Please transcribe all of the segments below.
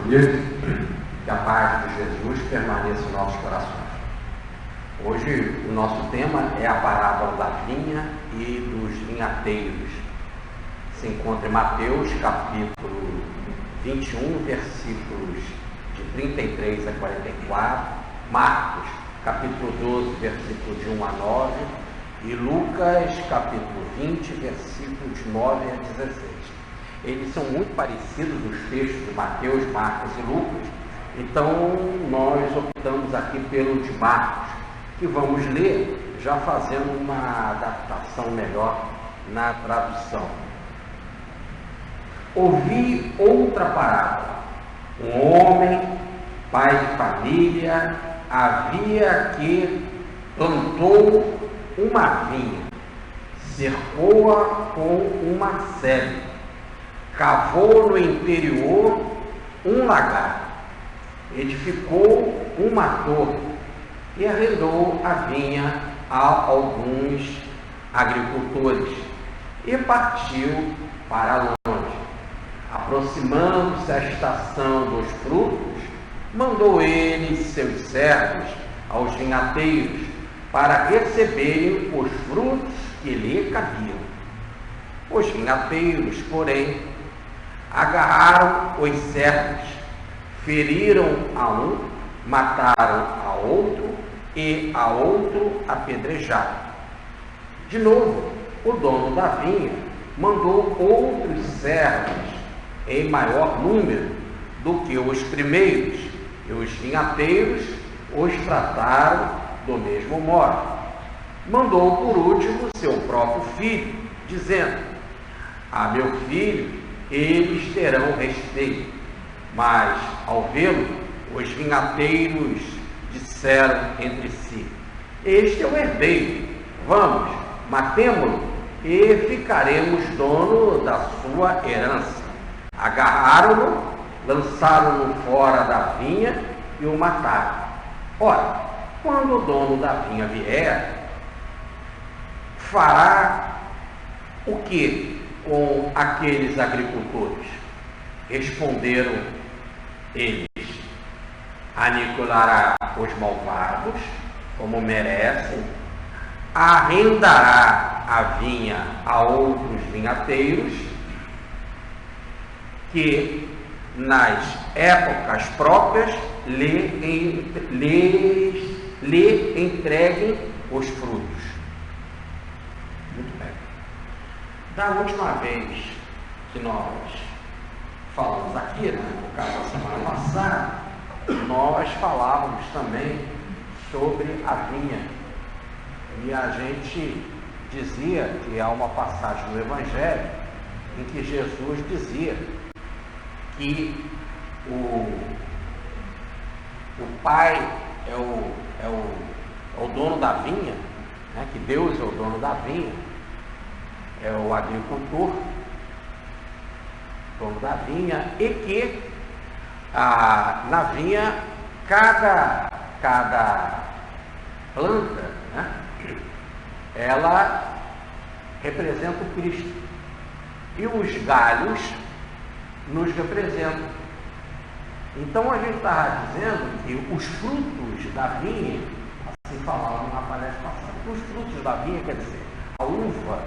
queridos, que a paz de Jesus permaneça em nossos corações. Hoje o nosso tema é a parábola da vinha e dos vinhateiros. Se encontra em Mateus capítulo 21, versículos de 33 a 44, Marcos capítulo 12, versículo de 1 a 9 e Lucas capítulo 20, versículos de 9 a 16. Eles são muito parecidos os textos de Mateus, Marcos e Lucas, então nós optamos aqui pelo de Marcos, que vamos ler já fazendo uma adaptação melhor na tradução. Ouvi outra parábola. Um homem, pai de família, havia que plantou uma vinha, cercou-a com uma sebe, cavou no interior um lagar, edificou uma torre e arrendou a vinha a alguns agricultores e partiu para longe. Aproximando-se a estação dos frutos, mandou ele seus servos aos vinhateiros para receberem os frutos que lhe cabiam. Os vinhateiros, porém, agarraram os servos, feriram a um, mataram a outro e a outro apedrejaram. De novo, o dono da vinha mandou outros servos em maior número do que os primeiros, e os vinhateiros os trataram do mesmo modo. Mandou por último seu próprio filho, dizendo: a meu filho eles terão respeito. Mas, ao vê-lo, os vinhateiros disseram entre si: este é o herdeiro, vamos, matemo-lo e ficaremos dono da sua herança. Agarraram-no, lançaram-no fora da vinha e o mataram. Ora, quando o dono da vinha vier, fará o que com aqueles agricultores? Responderam eles: aniquilará os malvados, como merecem, arrendará a vinha a outros vinhateiros, que nas épocas próprias lhe entreguem os frutos. Muito bem. Da última vez que nós falamos aqui, no caso da semana passada, nós falávamos também sobre a vinha. E a gente dizia que há uma passagem no Evangelho em que Jesus dizia que o Pai é o dono da vinha, né? Que Deus é o dono da vinha, é o agricultor, dono da vinha, e que na vinha cada planta, né, ela representa o Cristo, e os galhos nos representam. Então a gente estava dizendo que os frutos da vinha, assim falava na palestra passada, os frutos da vinha, quer dizer, a uva,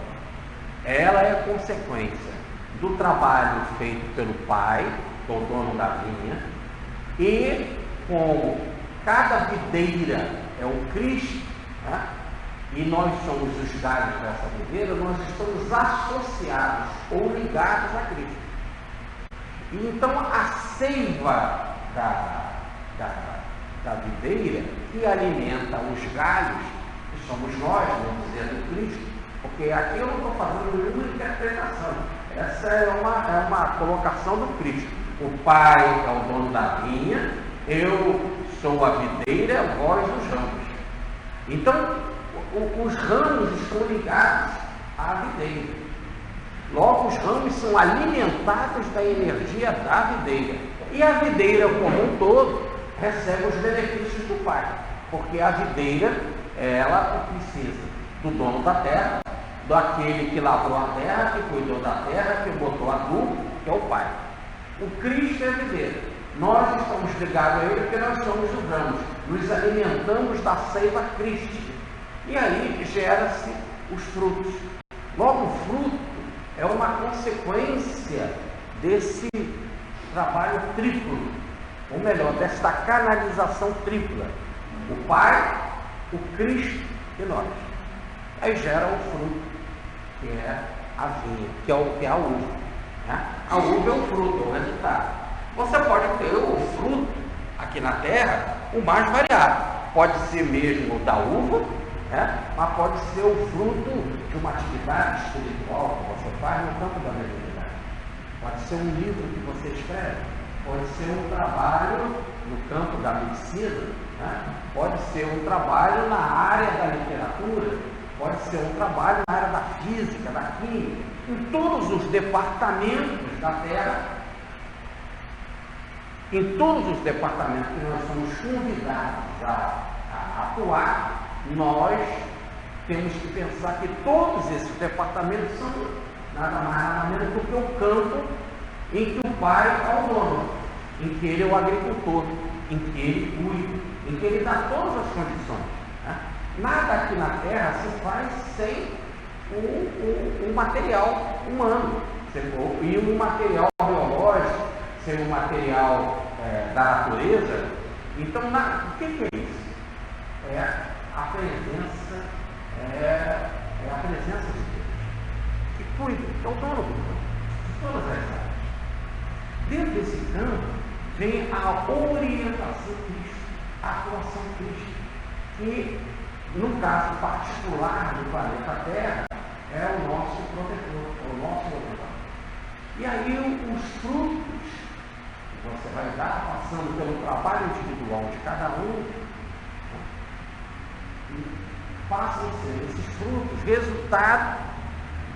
ela é consequência do trabalho feito pelo Pai, o dono da vinha, e como cada videira é o Cristo, né, e nós somos os galhos dessa videira, nós estamos associados ou ligados a Cristo. E então a seiva da videira que alimenta os galhos, que somos nós, vamos dizer, do Cristo, porque aqui eu não estou fazendo nenhuma interpretação, essa é uma colocação do Cristo. O Pai é o dono da vinha, eu sou a videira, vós os ramos. Então, os ramos estão ligados à videira. Logo, os ramos são alimentados da energia da videira. E a videira, como um todo, recebe os benefícios do Pai. Porque a videira, ela precisa do dono da terra, daquele que lavrou a terra, que cuidou da terra, que botou adubo, que é o Pai. O Cristo é a videira. Nós estamos ligados a Ele porque nós somos os ramos, nos alimentamos da seiva crística. E aí gera-se os frutos. Logo, o fruto é uma consequência desse trabalho triplo, ou melhor, desta canalização tripla. O Pai, o Cristo e nós. Aí gera o fruto, que é a vinha, que é a uva. Né? A uva é o fruto, é o resultado. Você pode ter o fruto aqui na terra o mais variado. Pode ser mesmo da uva, né? Mas pode ser o fruto de uma atividade espiritual que você faz no campo da mediunidade. Pode ser um livro que você escreve. Pode ser um trabalho no campo da medicina. Né? Pode ser um trabalho na área da literatura. Pode ser um trabalho na área da física, da química. Em todos os departamentos da terra. Em todos os departamentos que nós somos convidados a atuar, nós temos que pensar que todos esses departamentos são nada mais nada menos do que o campo em que o pai é o dono, em que ele é o agricultor, em que ele cuida, em que ele dá todas as condições. Né? Nada aqui na terra se faz sem um material humano, e um material biológico, sem um material da natureza. Então, o que é isso? É a presença, de Deus, que cuida, que é o dono do campo, de todas as áreas. Dentro desse campo vem a orientação crística, a atuação crística, que no caso particular do planeta Terra é o nosso protetor, é o nosso protetor. E aí os frutos que você vai dar, passando pelo trabalho individual de cada um, passam a ser esses frutos resultado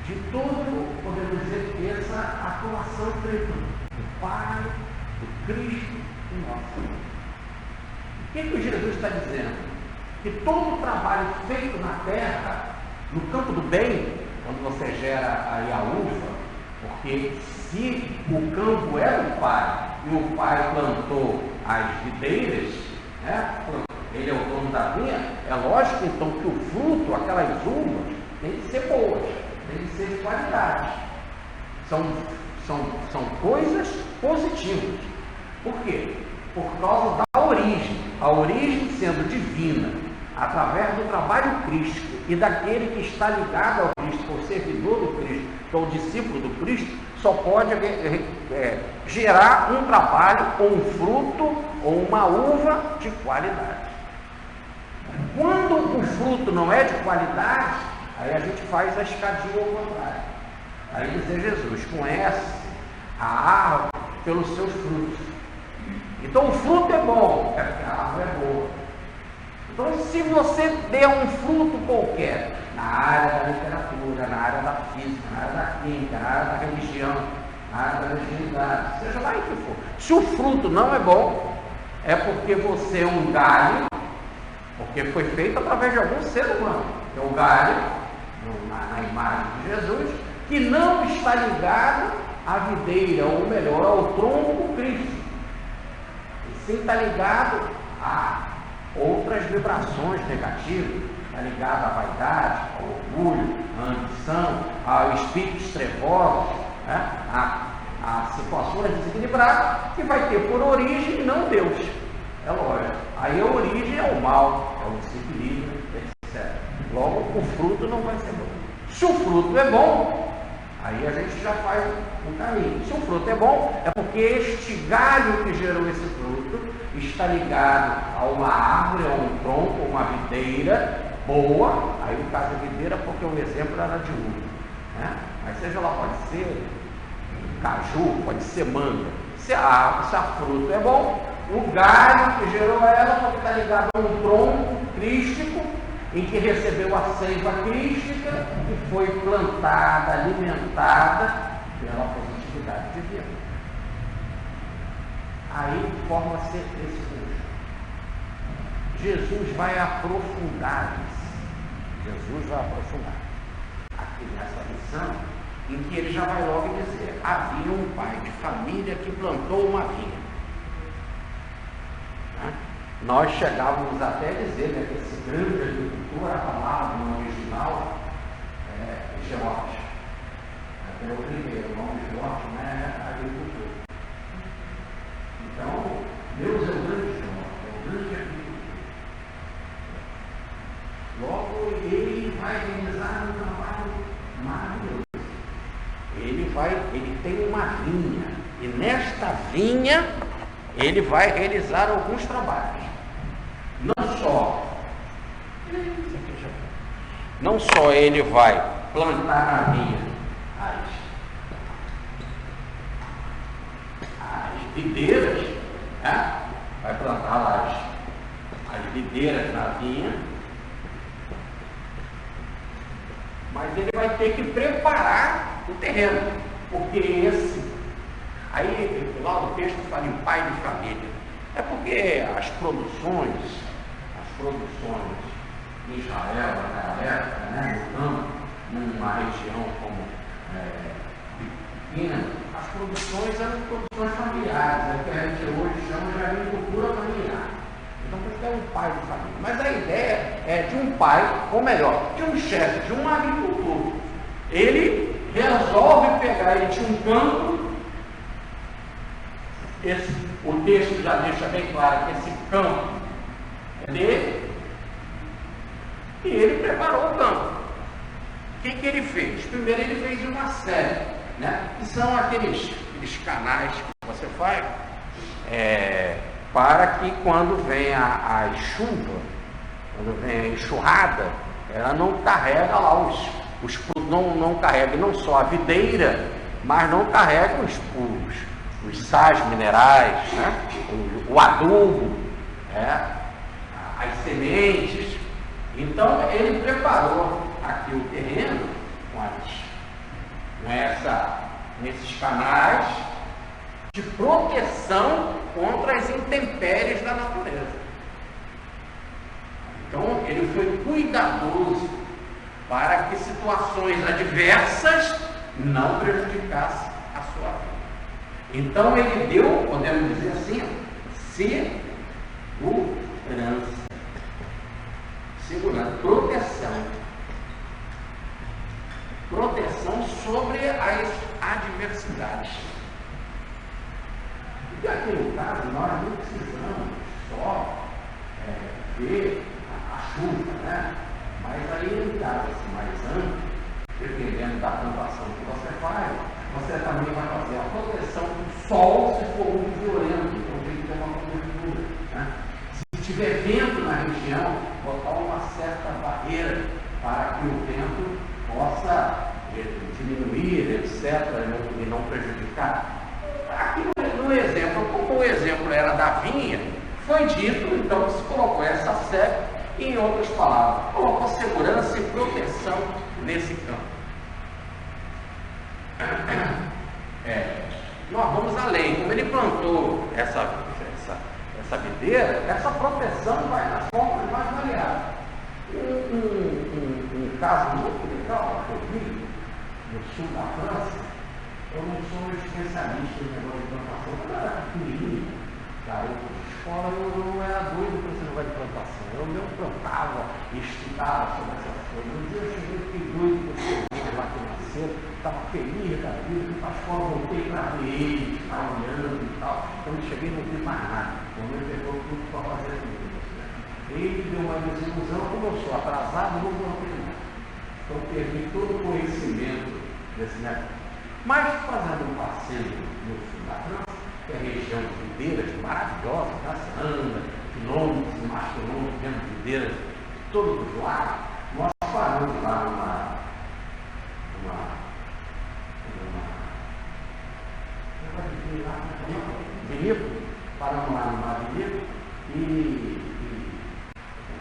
de todo, podemos dizer, essa atuação tripla do Pai, do Cristo e nosso. O que Jesus está dizendo? Que todo o trabalho feito na terra, no campo do bem, quando você gera aí a uva, porque se o campo é do Pai e o Pai plantou as videiras, né? Ele é o dono da vinha, é lógico então que o fruto, aquelas uvas, tem que ser boas, tem que ser de qualidade. São coisas positivas. Por quê? Por causa da origem. A origem sendo divina, através do trabalho crístico e daquele que está ligado ao Cristo, o servidor do Cristo, que é o discípulo do Cristo, só pode gerar um trabalho, ou um fruto, ou uma uva de qualidade. Quando o fruto não é de qualidade, aí a gente faz a escadinha ao contrário. Aí diz Jesus: conhece a árvore pelos seus frutos. Então o fruto é bom, é porque a árvore é boa. Então, se você der um fruto qualquer, na área da literatura, na área da física, na área da química, na área da religião, na área da religiosidade, seja lá em que for, se o fruto não é bom, é porque você é um galho, porque foi feito através de algum ser humano, que é o galho, na imagem de Jesus, que não está ligado à videira, ou melhor, ao tronco Cristo. E sim está ligado a outras vibrações negativas, está ligado à vaidade, ao orgulho, à ambição, aos espíritos trevosos, né? a situações desequilibradas, que vai ter por origem não Deus. É lógico. Aí a origem é o mal, é o desequilíbrio, etc. Logo, o fruto não vai ser bom. Se o fruto é bom, aí a gente já faz um caminho. Se o fruto é bom, é porque este galho que gerou esse fruto está ligado a uma árvore, a um tronco, a uma videira boa. Aí no caso da videira, porque o exemplo era de uva, né? Mas seja lá, pode ser caju, pode ser manga. Se a fruto é bom, o galho que gerou ela, porque está ligado a um tronco crístico, em que recebeu a seiva crística e foi plantada, alimentada pela positividade divina. Aí forma-se esse conjunto. Jesus vai aprofundar isso. Jesus vai aprofundar aqui nessa lição, em que ele já vai logo dizer: havia um pai de família que plantou uma vinha. nós chegávamos até a dizer, né, que esse grande agricultor, a palavra no original é George. Até o primeiro, o nome George não é agricultor. Então, Deus é o grande George, é o grande agricultor. Logo, ele vai realizar um trabalho maravilhoso. Ele tem uma vinha, e nesta vinha ele vai realizar alguns trabalhos. Não só ele vai plantar na vinha as videiras, né? Vai plantar lá as videiras na vinha, mas ele vai ter que preparar o terreno, porque aí lá no texto fala em pai de família, é porque as produções em Israel naquela época, né, no campo, numa região como pequena, as produções eram produções familiares, que a gente hoje chama de agricultura familiar. Então, porque é um pai de família. Mas a ideia é de um pai, ou melhor, de um chefe, de um agricultor. Ele resolve pegar, ele tinha um campo, o texto já deixa bem claro que esse campo é dele, e ele preparou o campo. O que ele fez? Primeiro ele fez uma série, né? Que são aqueles canais que você faz, para que quando vem a chuva, quando vem a enxurrada, ela não carrega lá não carrega não só a videira, mas não carrega os sais minerais, né? o adubo, as sementes. Então ele preparou aqui o terreno com esses canais de proteção contra as intempéries da natureza. Então ele foi cuidadoso para que situações adversas não prejudicassem a sua vida. Então ele deu, podemos dizer assim, segurança, proteção sobre as adversidades. E aqui no caso, nós não precisamos só ver a chuva, né? Mas aí em caso assim, mais amplo, dependendo da plantação que você faz, você também vai fazer a proteção do sol se for muito violento, então tem que ter uma cobertura, né? Se tiver vento na região, botar uma certa barreira para que o vento possa diminuir, etc., e não prejudicar. Aqui no exemplo, como o exemplo era da vinha, foi dito, então se colocou essa série, e em outras palavras, colocou segurança e proteção nesse campo. Nós vamos além, como ele plantou essa videira, essa proteção vai nas formas mais variadas. Um caso muito legal que eu vi no sul da França, eu não sou especialista em negócio de plantação, quando eu era pequenininho, garoto de escola, eu não era doido para esse negócio de plantação. Eu mesmo plantava e estudava sobre essas coisas. Um dia eu cheguei, fiquei doido com esse negócio lá que nasceu, estava feliz da vida, fui para a escola, voltei para ver ele, estava olhando e tal. Quando cheguei, não vi mais nada. Então ele pegou tudo para fazer comigo. Ele deu uma desilusão, como eu sou atrasado, não vou ter nada. Então perdi todo o conhecimento desse negócio. Mas fazendo um passeio no sul da França, que é a região de videiras maravilhosa, tá? Você anda quilômetros e mais quilômetros vendo videiras de todos os lados. Nós paramos lá numa vinícola, paramos lá numa vinícola e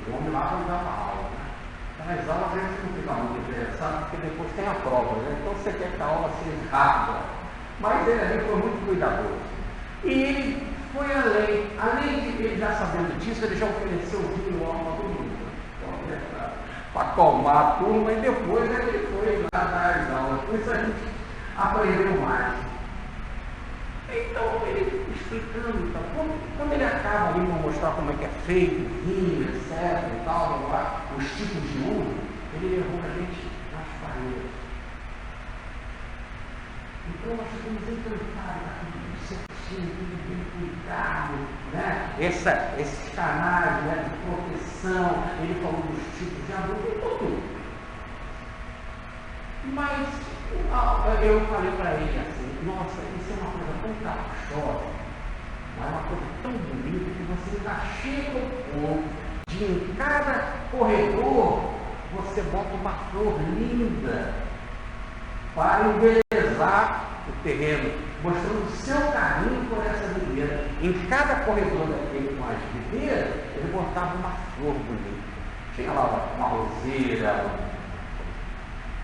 o homem lá vai dar uma aula. Nas aulas a gente não fica muito interessado, porque depois tem a prova, né? Então você quer que a aula seja rápida. Mas ele ali foi muito cuidadoso. E ele foi além de ele já sabendo disso, ele já ofereceu o vinho logo para todo mundo. Então, para acalmar a turma, e depois ele foi lá dar as aulas. Por isso a gente aprendeu mais. Então ele explicando, então, quando ele acaba ali para mostrar como como é que é feito, vinho, etc. e tal, os tipos de uva, ele levou a gente nas paredes. Então nós ficamos encantados, tudo certinho, tudo bem cuidado, né? Esses canais, né, de proteção, ele falou dos tipos de adubo e tudo. Mas eu falei para ele assim, nossa, isso é uma coisa tão caprichosa, é uma coisa tão bonita que você ainda chega ao ponto de em cada corredor você bota uma flor linda para embelezar o terreno, mostrando o seu carinho por essa videira. Em cada corredor daquele com as videiras, ele botava uma flor bonita. Tinha lá uma roseira.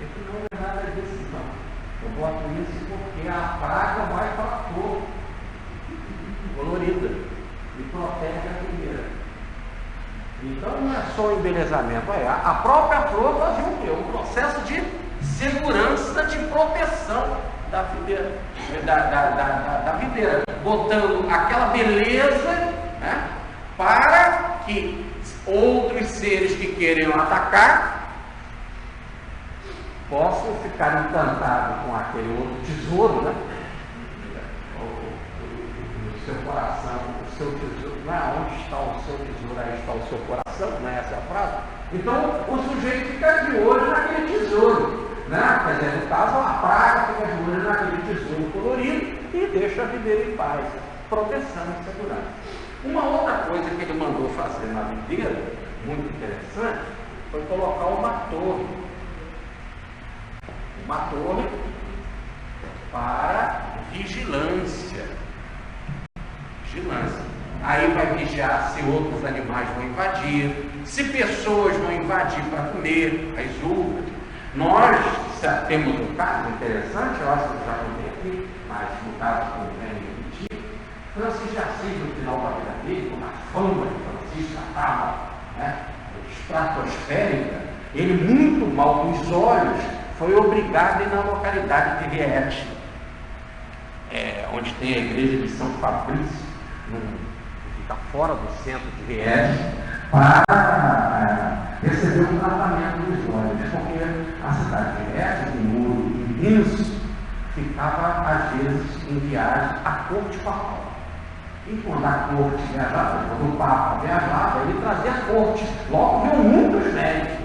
Eu falei, não é nada disso não. Eu boto isso porque a praga vai para a flor colorida e protege a videira. Então não é só o embelezamento, a própria flor fazia o quê? Um processo de segurança, de proteção da videira, da videira, botando aquela beleza, né, para que outros seres que queiram atacar possam ficar encantados com aquele outro tesouro, né? O seu coração, o seu tesouro, não é onde está o seu tesouro, aí está o seu coração, não é essa a frase? Então o sujeito fica de olho naquele tesouro, né? Quer dizer, no caso a praga fica de olho naquele tesouro colorido e deixa a videira em paz, proteção e segurança. Uma outra coisa que ele mandou fazer na videira, muito interessante, foi colocar uma torre. Uma torre para vigilância. Aí vai vigiar se outros animais vão invadir, se pessoas vão invadir para comer as uvas. Nós temos um caso interessante, eu acho que eu já contei aqui, mas no caso que eu venho repetir, Francisco de Assis, no final da vida dele, com a fama de Francisco, a fama, né, estratosférica, ele muito mal com os olhos, foi obrigado a ir na localidade de Riete, onde tem a igreja de São Fabrício, que fica fora do centro de Riete, para receber um tratamento dos olhos, porque a cidade de Riete, um muro imenso, ficava às vezes em viagem à corte papal. E quando a corte viajava, quando o Papa viajava, ele trazia a corte, logo viu muitos médicos.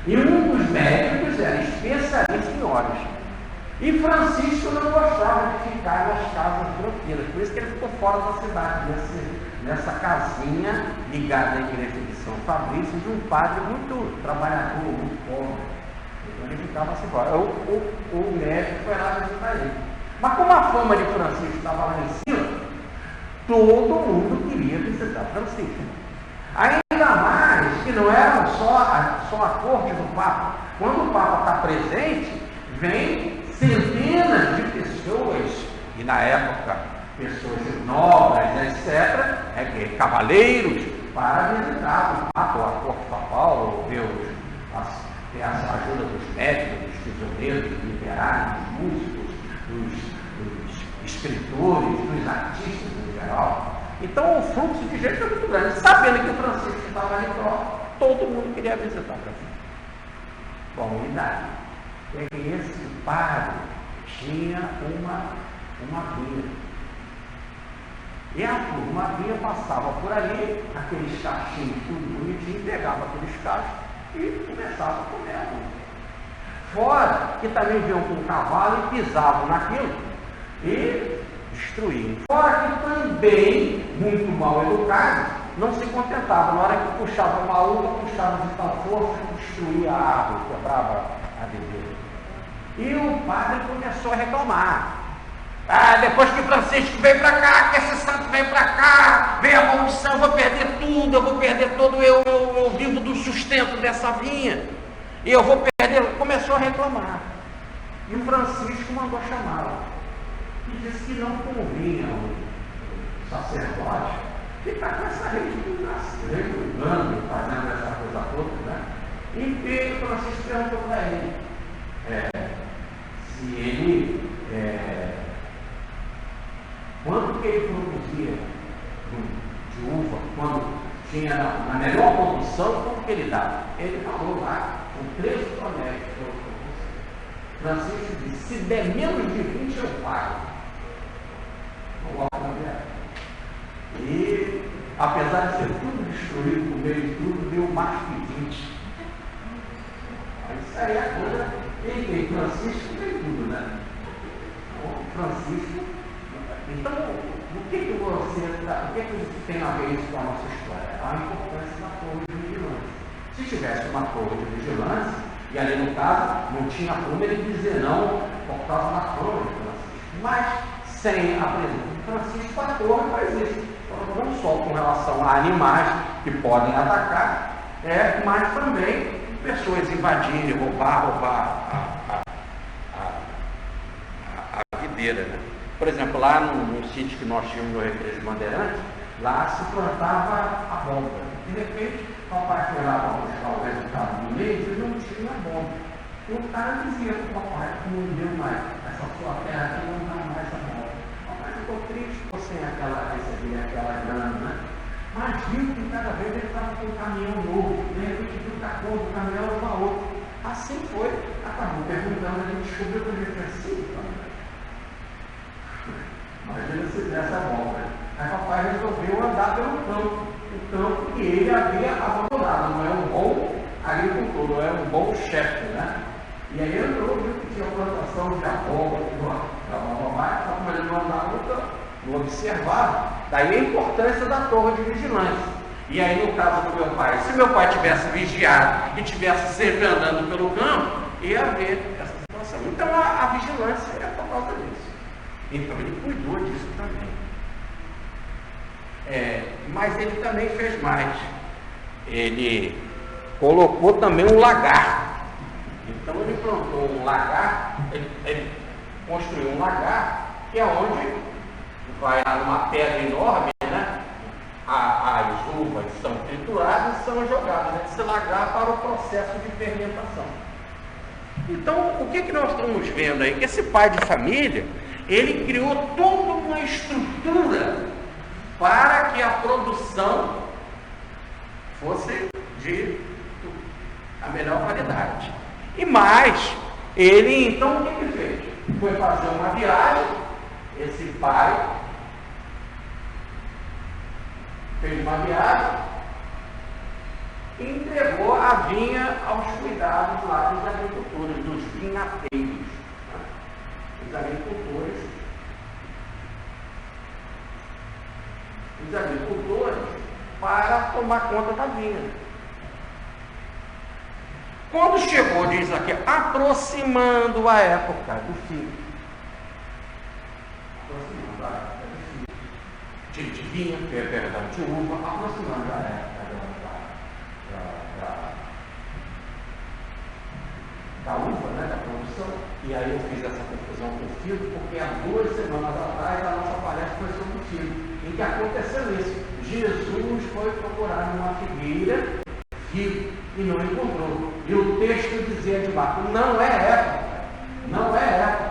E um dos médicos era especialista em olhos. E Francisco não gostava de ficar nas casas tranquilas, por isso que ele ficou fora da cidade, nessa casinha ligada à igreja de São Fabrício, de um padre muito trabalhador, muito pobre. Então ele ficava assim fora. O médico foi lá visitar ele. Mas como a fama de Francisco estava lá em cima, todo mundo queria visitar Francisco. Ainda mais que não era só a corte do Papa. Quando o Papa está presente, vem centenas de pessoas, e na época pessoas nobres, etc., cavaleiros, para visitar o Papa, ou a corte papal, ou ver a ajuda dos médicos, dos prisioneiros, dos literários, dos músicos, dos escritores, dos artistas em geral. Então o fluxo de gente é muito grande. Sabendo que o Francisco estava ali próximo, todo mundo queria visitar o Francisco. Bom, e daí? É que esse padre tinha uma vinha. E a vinha passava por ali, aqueles cachinhos tudo bonitinho, pegava aqueles cachos e começava a comer a uva. Fora que também vinham com o cavalo e pisavam naquilo e destruíam. Fora que também, muito mal educados, não se contentavam. Na hora que puxava uma uva, puxava de tal força que destruía a árvore, quebrava a videira. E o padre começou a reclamar. Depois que Francisco veio para cá, que esse santo veio para cá, veio a maldição, eu vou perder tudo, eu vou perder todo, eu vivo do sustento dessa vinha, e eu vou perder. Começou a reclamar. E o Francisco mandou chamá-lo. E disse que não convinha o sacerdote ficar com essa regulando, fazendo essa coisa toda, né? E o Francisco perguntou para ele se ele, quanto que ele produzia de uva, quando tinha na melhor condição, como que ele dava? Ele falou lá, com 13 tonéis, Francisco disse, se der menos de 20 eu pago. E apesar de ser tudo destruído no meio de tudo, deu mais que 20. Isso aí é a coisa. Quem tem Francisco tem tudo, né? Então, Francisco. Então, o que tem a ver isso com a nossa história? A importância da torre de vigilância. Se tivesse uma torre de vigilância, e ali no caso, não tinha como ele dizer não por causa da torre de Francisco. Mas, sem a presença de Francisco, a torre faz isso. Então, não só com relação a animais que podem atacar, mas também pessoas invadirem, roubar a videira, né? Por exemplo, lá num sítio que nós tínhamos no Recreio de Bandeirantes, lá se plantava a bomba. De repente, o papai foi lá para buscar o resultado do leite e não tinha bomba. E o cara dizia para o papai que não deu mais, essa sua terra aqui não dá mais a bomba. O papai ficou triste, ficou sem receber aquela grana, né? Mas viu que cada vez ele estava com um caminhão novo, de repente viu que a cor do caminhão era uma outra. Assim foi, acabou perguntando, ele descobriu que ele tinha sido também. Imagina se desse a bomba. Aí papai resolveu andar pelo campo, o campo que ele havia abandonado. Não é um bom agricultor, não é um bom chefe, né? E aí entrou, viu que tinha plantação de abóbora, só como ele não andava no campo, não observava. Daí a importância da torre de vigilância. E aí, no caso do meu pai, se meu pai tivesse vigiado e tivesse sempre andando pelo campo, ia haver essa situação. Então a vigilância é por causa disso. Então ele cuidou disso também. Mas ele também fez mais. Ele colocou também um lagar. Então ele plantou um lagar, ele construiu um lagar, que é onde vai numa pedra enorme, né? As uvas são trituradas e são jogadas nesse lagar para o processo de fermentação. Então, o que nós estamos vendo aí? Que esse pai de família, ele criou toda uma estrutura para que a produção fosse de a melhor qualidade. E mais, ele então o que fez? Foi fazer uma viagem, esse pai fez uma viagem e entregou a vinha aos cuidados lá dos agricultores, dos vinhateiros. Os agricultores para tomar conta da vinha. Quando chegou, diz aqui, aproximando a época do fim. Aproximando a época do fim. De vinha, de uva, aproximando a época da uva, né, da produção. E aí eu fiz essa confusão com o figo, porque há 2 semanas atrás a nossa palestra foi sobre o figo, em que aconteceu isso. Jesus foi procurar numa figueira figo e não encontrou. E o texto dizia de Marcos, não é época.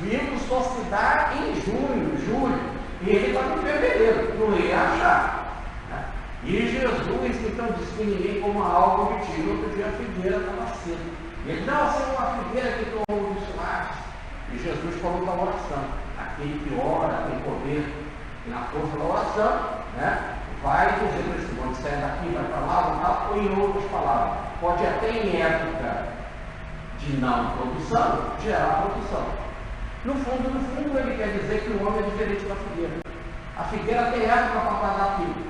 Figo só se dá em junho, julho, e ele estava em fevereiro, não ia achar. Né? E Jesus então disse que ninguém coma algo que tira, outro dia a figueira estava cedo. Ele, não, você é uma figueira que tomou isso lá. E Jesus falou da oração. Aquele que ora tem poder na força da oração, né? Vai dizer para esse monte, sai daqui, vai para lá, vai tal, ou em outras palavras. Pode até em época de não produção, gerar produção. No fundo, ele quer dizer que o homem é diferente da figueira. A figueira tem época para dar figo.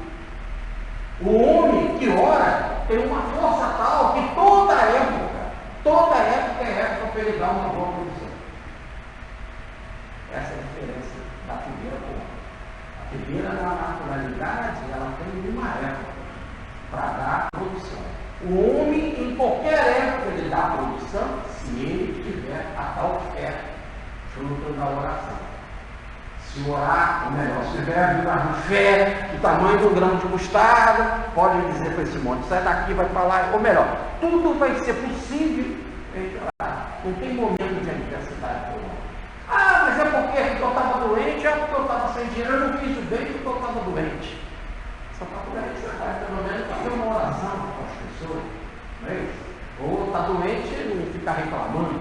O homem que ora tem uma força tal que toda época é época para ele dar uma boa produção. Essa é a diferença da figueira com o homem. A figueira, na naturalidade, ela tem uma época para dar produção. O homem, em qualquer época, ele dá produção, se ele tiver a tal fé, fruto da oração. Se orar, ou melhor, se tiver a vida de fé, do tamanho de um grão de mostarda, pode dizer para esse monte, sai daqui, vai para lá, ou melhor, tudo vai ser possível em orar. Não tem momento de adversidade para o homem. Ah, mas é porque eu estava doente, é porque eu estava sem dinheiro, eu não fiz o bem porque eu estava doente. Só para poder receber, pelo menos fazer uma oração com as pessoas, não é isso? Ou está doente e não fica reclamando,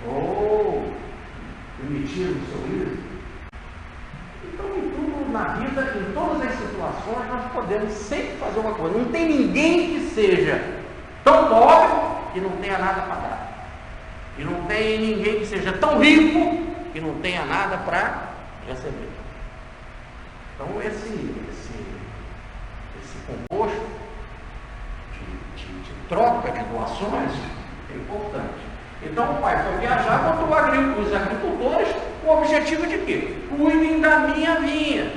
ou emitir o sorriso. Então, em tudo na vida, em todas as situações, nós podemos sempre fazer uma coisa. Não tem ninguém que seja tão pobre que não tenha nada para dar. E não tem ninguém que seja tão rico que não tenha nada para receber. Então, esse composto de troca de doações é importante. Então, o pai foi viajar, botou os agricultores com o objetivo de quê? Cuidem da minha vinha.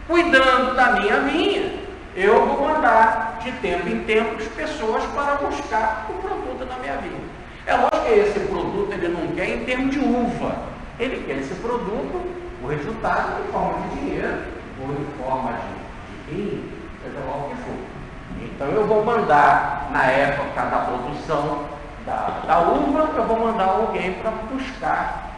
Cuidando da minha vinha, eu vou mandar de tempo em tempo as pessoas para buscar o produto da minha vinha. É lógico que esse produto ele não quer em termos de uva. Ele quer esse produto, o resultado em forma de dinheiro, ou em forma de vinho, seja lá o que for. Então eu vou mandar, na época da produção da uva, eu vou mandar alguém para buscar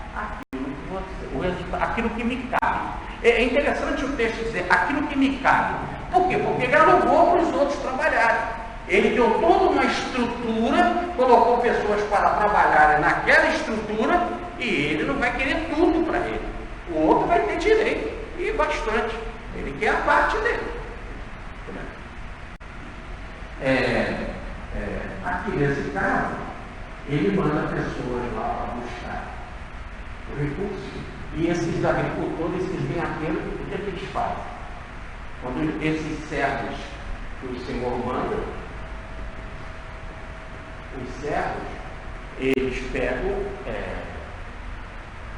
aquilo que me cabe. É interessante o texto dizer, aquilo que me cabe. Por quê? Porque ele alugou para os outros trabalharem. Ele deu toda uma estrutura, colocou pessoas para trabalharem naquela estrutura, e ele não vai querer tudo para ele. O outro vai ter direito, e bastante. Ele quer a parte dele. Aqui nesse caso, ele manda pessoas lá para buscar o recurso. E esses agricultores, esses vinhateiros, o que é que eles fazem? Quando esses servos que o Senhor manda, os servos, eles pegam,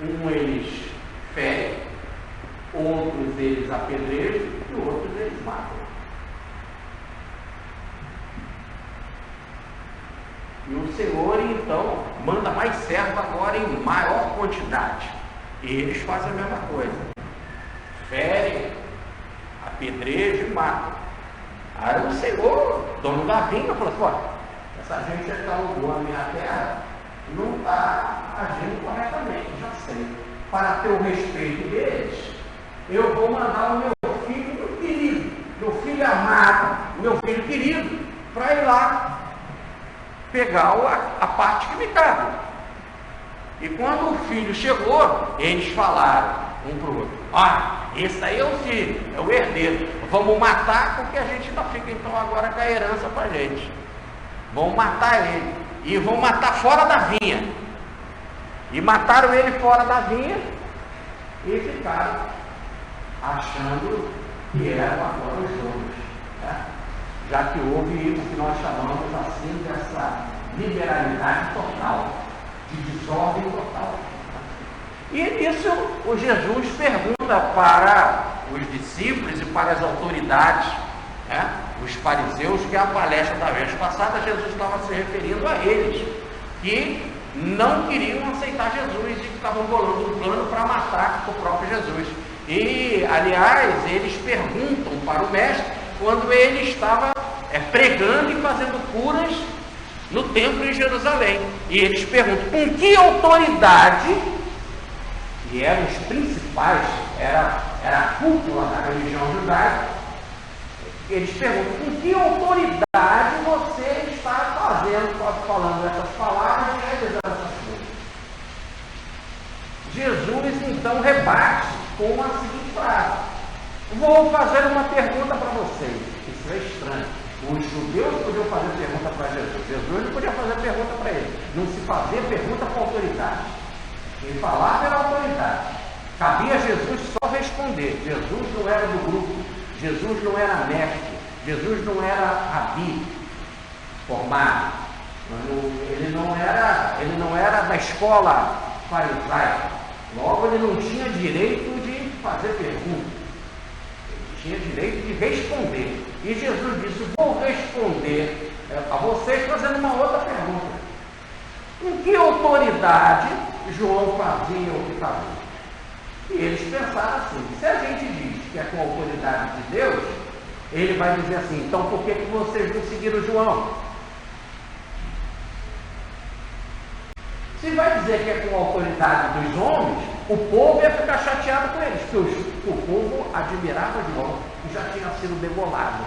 eles ferem, outros eles apedrejam e outros eles matam. E o Senhor, então, manda mais servo agora em maior quantidade. E eles fazem a mesma coisa. Ferem, apedrejam e matam. Aí o Senhor, dono da vinha, falou assim, olha, essa gente que alugou a minha terra não está agindo corretamente, já sei. Para ter o respeito deles, eu vou mandar o meu filho querido, meu filho amado, meu filho querido, para ir lá pegar a parte que me cabe. E quando o filho chegou, eles falaram um para o outro, esse aí é o filho, é o herdeiro, vamos matar porque a gente ainda fica então agora com a herança para a gente. Vão matar ele, e vão matar fora da vinha. E mataram ele fora da vinha e ficaram achando que eram agora os donos, né? Já que houve o que nós chamamos assim dessa liberalidade total, de desordem total. E nisso o Jesus pergunta para os discípulos e para as autoridades, né, os fariseus, que a palestra da vez passada Jesus estava se referindo a eles, que não queriam aceitar Jesus e que estavam bolando um plano para matar o próprio Jesus. E, aliás, eles perguntam para o mestre quando ele estava pregando e fazendo curas no templo em Jerusalém. E eles perguntam, com que autoridade, e eram os principais, era a cúpula da religião judaica, eles perguntam, com que autoridade você está falando essas palavras e realizando essas coisas? Jesus então rebate com a seguinte frase, vou fazer uma pergunta para vocês. Isso é estranho. Os judeus podiam fazer pergunta para Jesus. Jesus não podia fazer pergunta para ele. Não se fazia pergunta com autoridade. Quem falava era autoridade. Cabia a Jesus só responder. Jesus não era do grupo. Jesus não era mestre. Jesus não era rabi formado. Ele não era da escola farisaica. Logo, ele não tinha direito de fazer pergunta. Ele tinha direito de responder. E Jesus disse, vou responder a vocês fazendo uma outra pergunta. Com que autoridade João fazia o que fazia? E eles pensaram assim, se a gente diz que é com a autoridade de Deus, ele vai dizer assim, então por que vocês não seguiram João? Se vai dizer que é com a autoridade dos homens, O povo ia ficar chateado com eles, porque o povo admirava João e já tinha sido degolado.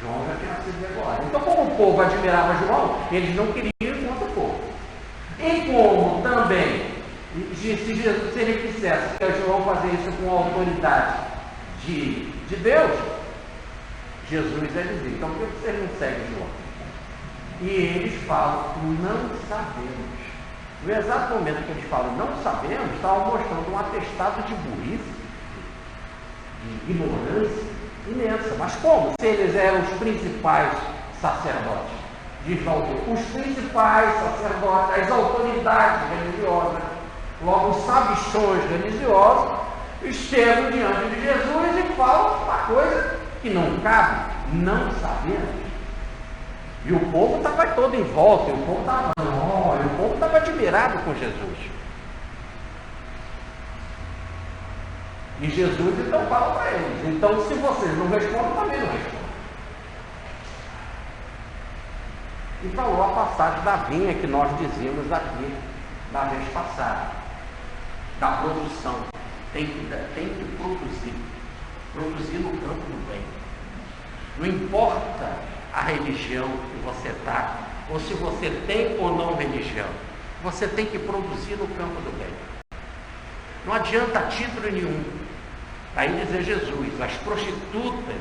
João já tinha sido degolado. Então, como o povo admirava João, eles não queriam ir contra o povo. E como também, se ele quisesse que João fazer isso com a autoridade de Deus, Jesus ia dizer, então por que vocês não seguem João? E eles falam, não sabemos. No exato momento que eles falam, não sabemos, estavam mostrando um atestado de burrice, de ignorância imensa. Mas como? Se eles eram os principais sacerdotes. Diz o autor, os principais sacerdotes, as autoridades religiosas, logo os sabichões religiosos, chegam diante de Jesus e falam uma coisa que não cabe, não sabemos. E o povo estava todo em volta, e o povo estava admirado com Jesus. E Jesus então fala para eles, então se vocês não respondem, também não respondem. E falou a passagem da vinha que nós dizíamos aqui na vez passada, da produção. Tem que produzir no campo do bem. Não importa a religião que você está, ou se você tem ou não religião, você tem que produzir no campo do bem. Não adianta título nenhum. Aí dizer Jesus, as prostitutas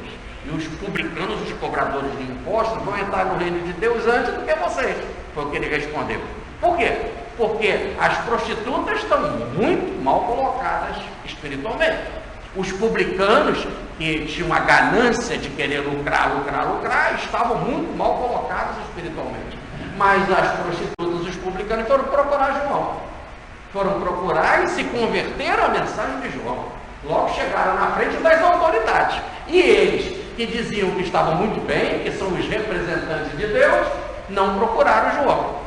e os publicanos, os cobradores de impostos, vão entrar no reino de Deus antes do que vocês. Foi o que ele respondeu. Por quê? Porque as prostitutas estão muito mal colocadas espiritualmente. Os publicanos, que tinham a ganância de querer lucrar, estavam muito mal colocados espiritualmente. Mas as prostitutas e os publicanos foram procurar João. Foram procurar e se converteram à mensagem de João. Logo chegaram na frente das autoridades. E eles, que diziam que estavam muito bem, que são os representantes de Deus, não procuraram João.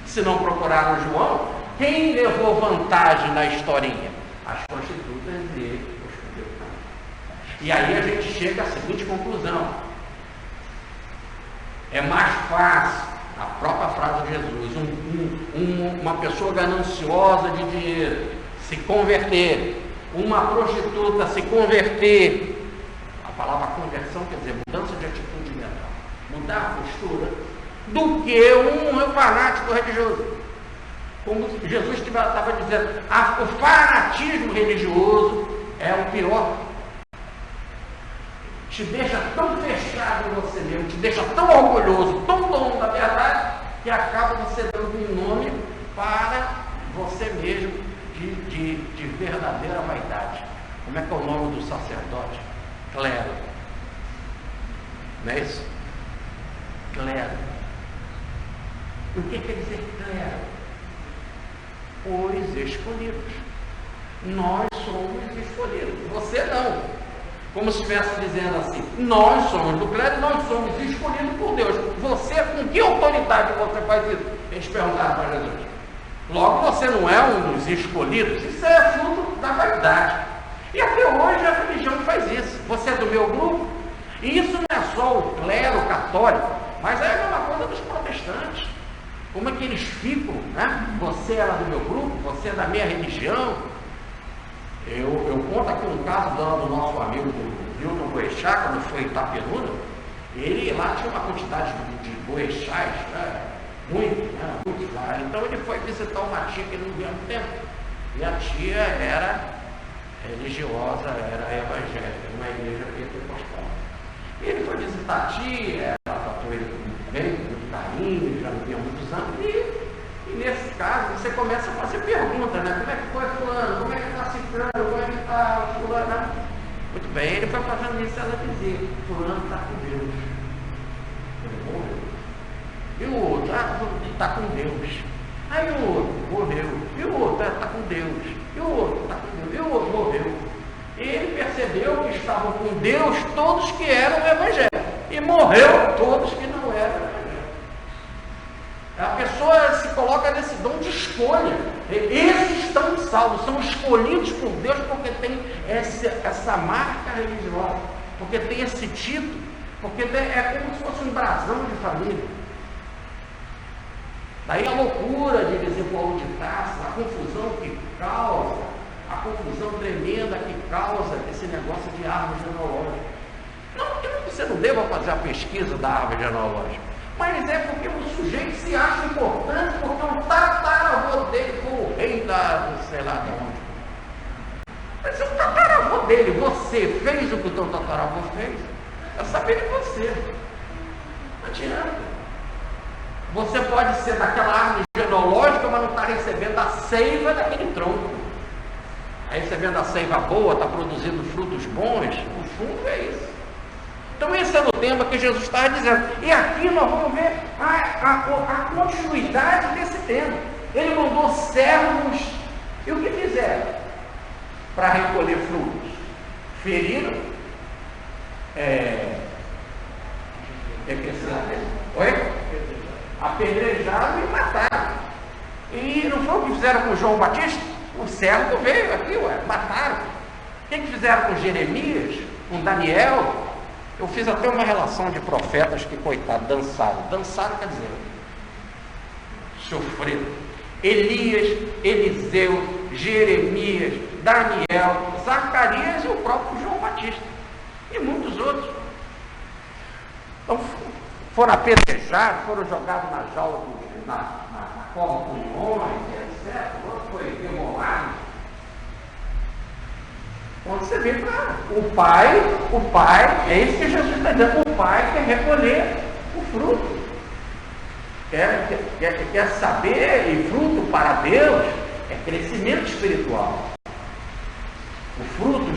Se não procuraram João, quem levou vantagem na historinha? As prostitutas e os publicanos. E aí a gente chega à seguinte conclusão. É mais fácil, a própria frase de Jesus, uma pessoa gananciosa de dinheiro se converter, uma prostituta se converter. A palavra conversão quer dizer mudança de atitude mental, mudar a postura, do que um fanático religioso. Como Jesus estava dizendo, o fanatismo religioso é o pior. Te deixa tão fechado em você mesmo, te deixa tão orgulhoso, tão dono da verdade, que acaba você dando um nome para você mesmo de verdadeira vaidade. Como é que é o nome do sacerdote? Clero. Não é isso? Clero. O que quer dizer clero? Os escolhidos. Nós somos escolhidos. Você não. Como se estivesse dizendo assim, nós somos do clero, nós somos escolhidos por Deus. Você, com que autoridade você faz isso? Eles perguntaram para Jesus. Logo, você não é um dos escolhidos. Isso é fruto da vaidade. E até hoje a religião faz isso. Você é do meu grupo? E isso não é só o clero católico, mas é a mesma coisa dos protestantes. Como é que eles ficam, né? Você era do meu grupo, você é da minha religião. Eu conto aqui um caso do nosso amigo Hilton Boechat, quando foi em Itaperuna. Ele lá tinha uma quantidade de boechás, né? Muitos lá. Então ele foi visitar uma tia que ele não via há muito tempo. E a tia era religiosa, era evangélica, uma igreja pentecostal. E ele foi visitar a tia, ela tratou ele muito bem, com muito carinho, já não via há muitos anos. E nesse caso você começa a fazer perguntas, né? Como é que foi fulano? Como é que está ciclano? Como é que está fulano? Muito bem, ele foi fazendo isso, ela dizia, fulano está com Deus. Ele morreu. E o outro, está com Deus. Aí o outro morreu. E o outro está com Deus. E o outro está com Deus. E o outro morreu. E ele percebeu que estavam com Deus todos que eram evangélicos. E morreu todos que não eram evangélicos. A pessoa se coloca nesse dom de escolha. Esses estão salvos, são escolhidos por Deus porque tem essa marca religiosa, porque tem esse título, porque é como se fosse um brasão de família. Daí a loucura de dizer Paulo de Tarso, a confusão que causa, a confusão tremenda que causa esse negócio de árvore genealógica. Não que você não deva fazer a pesquisa da árvore genealógica, mas é porque o sujeito se acha importante porque o tataravô dele foi o rei da sei lá de onde. Mas o tataravô dele, você fez o que o teu tataravô fez? É saber de você. Não adianta. Você pode ser daquela árvore genealógica, mas não está recebendo a seiva daquele tronco. Está recebendo a seiva boa, está produzindo frutos bons. O fundo é isso. Então esse era o tema que Jesus estava dizendo. E aqui nós vamos ver a continuidade desse tema. Ele mandou servos. E o que fizeram para recolher frutos? Feriram. Apedrejaram e mataram. E não foi o que fizeram com João Batista? O servo veio aqui, mataram. O que fizeram com Jeremias, com Daniel? Eu fiz até uma relação de profetas que, coitado, dançaram. Dançaram quer dizer, sofreram. Elias, Eliseu, Jeremias, Daniel, Zacarias e o próprio João Batista. E muitos outros. Então, foram apedrejados, foram jogados na jaula, na cova com leões, etc. Outro foi demolado. Quando você vê, o pai, é isso que Jesus está dizendo, o pai quer recolher o fruto. Quer saber, e fruto para Deus é crescimento espiritual. O fruto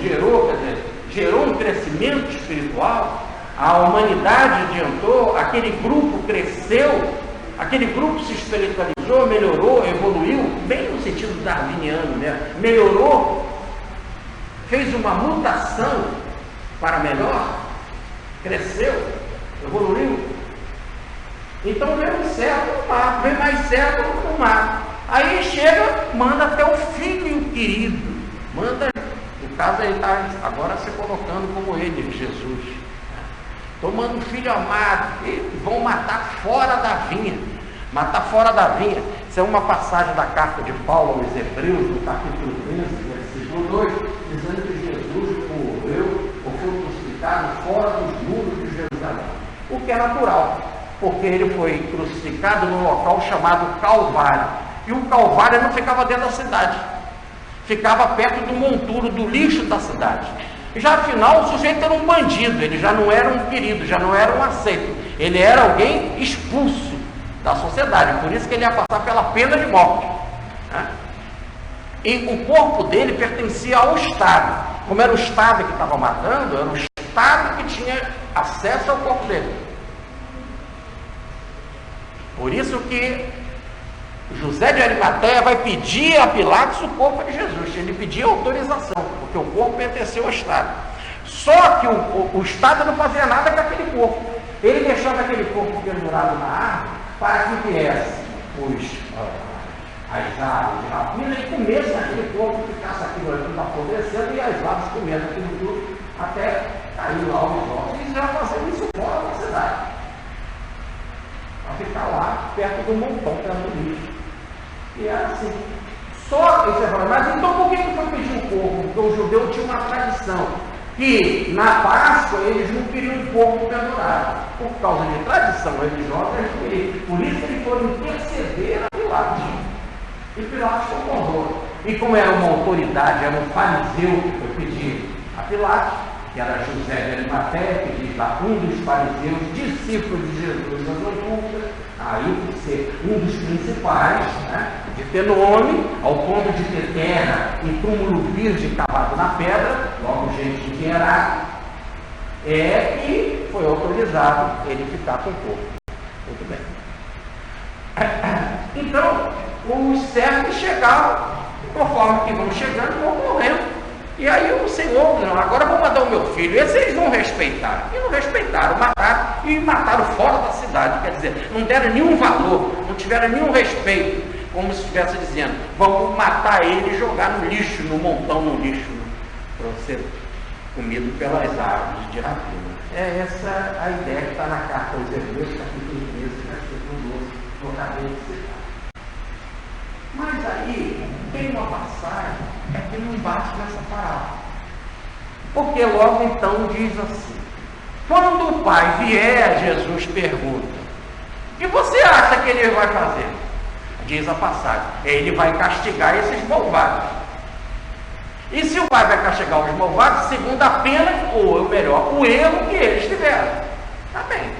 gerou um crescimento espiritual. A humanidade adiantou, aquele grupo cresceu, aquele grupo se espiritualizou, melhorou, evoluiu, bem no sentido darwiniano, né? Melhorou, fez uma mutação para melhor, cresceu, evoluiu. Então vem um servo no mar, vem mais servo no mar. Aí chega, manda até o filho querido, manda, no caso ele está agora se colocando como ele, Jesus. Tomando um filho amado, e vão matar fora da vinha. Matar fora da vinha. Isso é uma passagem da carta de Paulo aos Hebreus, no capítulo 13, versículo 2, dizendo que Jesus morreu ou foi crucificado fora dos muros de Jerusalém. O que é natural, porque ele foi crucificado num local chamado Calvário. E o Calvário não ficava dentro da cidade, ficava perto do monturo, do lixo da cidade. Já afinal o sujeito era um bandido, ele já não era um querido, já não era um aceito, ele era alguém expulso da sociedade, por isso que ele ia passar pela pena de morte, né? E o corpo dele pertencia ao Estado, como era o Estado que estava matando, era o Estado que tinha acesso ao corpo dele. Por isso que José de Arimateia vai pedir a Pilatos o corpo de Jesus. Ele pedia autorização, porque o corpo pertenceu ao Estado. Só que o Estado não fazia nada com aquele corpo. Ele deixava aquele corpo pendurado na árvore para que viessem as aves de rapina e comessem aquele corpo, ficasse aquilo ali apodrecendo e as aves comendo aquilo tudo até cair lá os ossos. Eles já faziam isso fora da cidade, para ficar lá perto do montão, perto do lixo. E era assim. Só que você fala, mas então por que foi pedir o corpo? Porque o judeu tinha uma tradição que na Páscoa eles não queriam o corpo pendurado. Por causa de tradição religiosa, eles queriam. Por isso eles foram interceder a Pilatos. E Pilatos concordou. E como era uma autoridade, era um fariseu que foi pedir a Pilatos, que era José de Arimateia, que diz lá, um dos fariseus, discípulo de Jesus das ocultas, aí por ser um dos principais, né, de ter nome, ao ponto de ter terra e túmulo virgem cavado na pedra, logo gente de dinheirado, e foi autorizado ele ficar com o corpo. Muito bem. Então, os servos chegavam, conforme que vão chegando, vão morrendo. E aí o Senhor, não, agora vou mandar o meu filho. Esse eles não respeitaram. E não respeitaram, mataram e mataram fora da cidade. Quer dizer, não deram nenhum valor, não tiveram nenhum respeito, como se estivesse dizendo, vamos matar ele e jogar no lixo, no montão, no lixo, para ser comido pelas aves de rapina. É essa a ideia que está na carta aos Hebreus, capítulo 13, versículo 12, que eu acabei de citar. uma passagem é que não bate nessa parábola. Porque logo então diz assim: quando o pai vier, Jesus pergunta: o que você acha que ele vai fazer? Diz a passagem: ele vai castigar esses malvados. E se o pai vai castigar os malvados, segundo a pena, ou melhor, o erro que eles tiveram. Tá bem.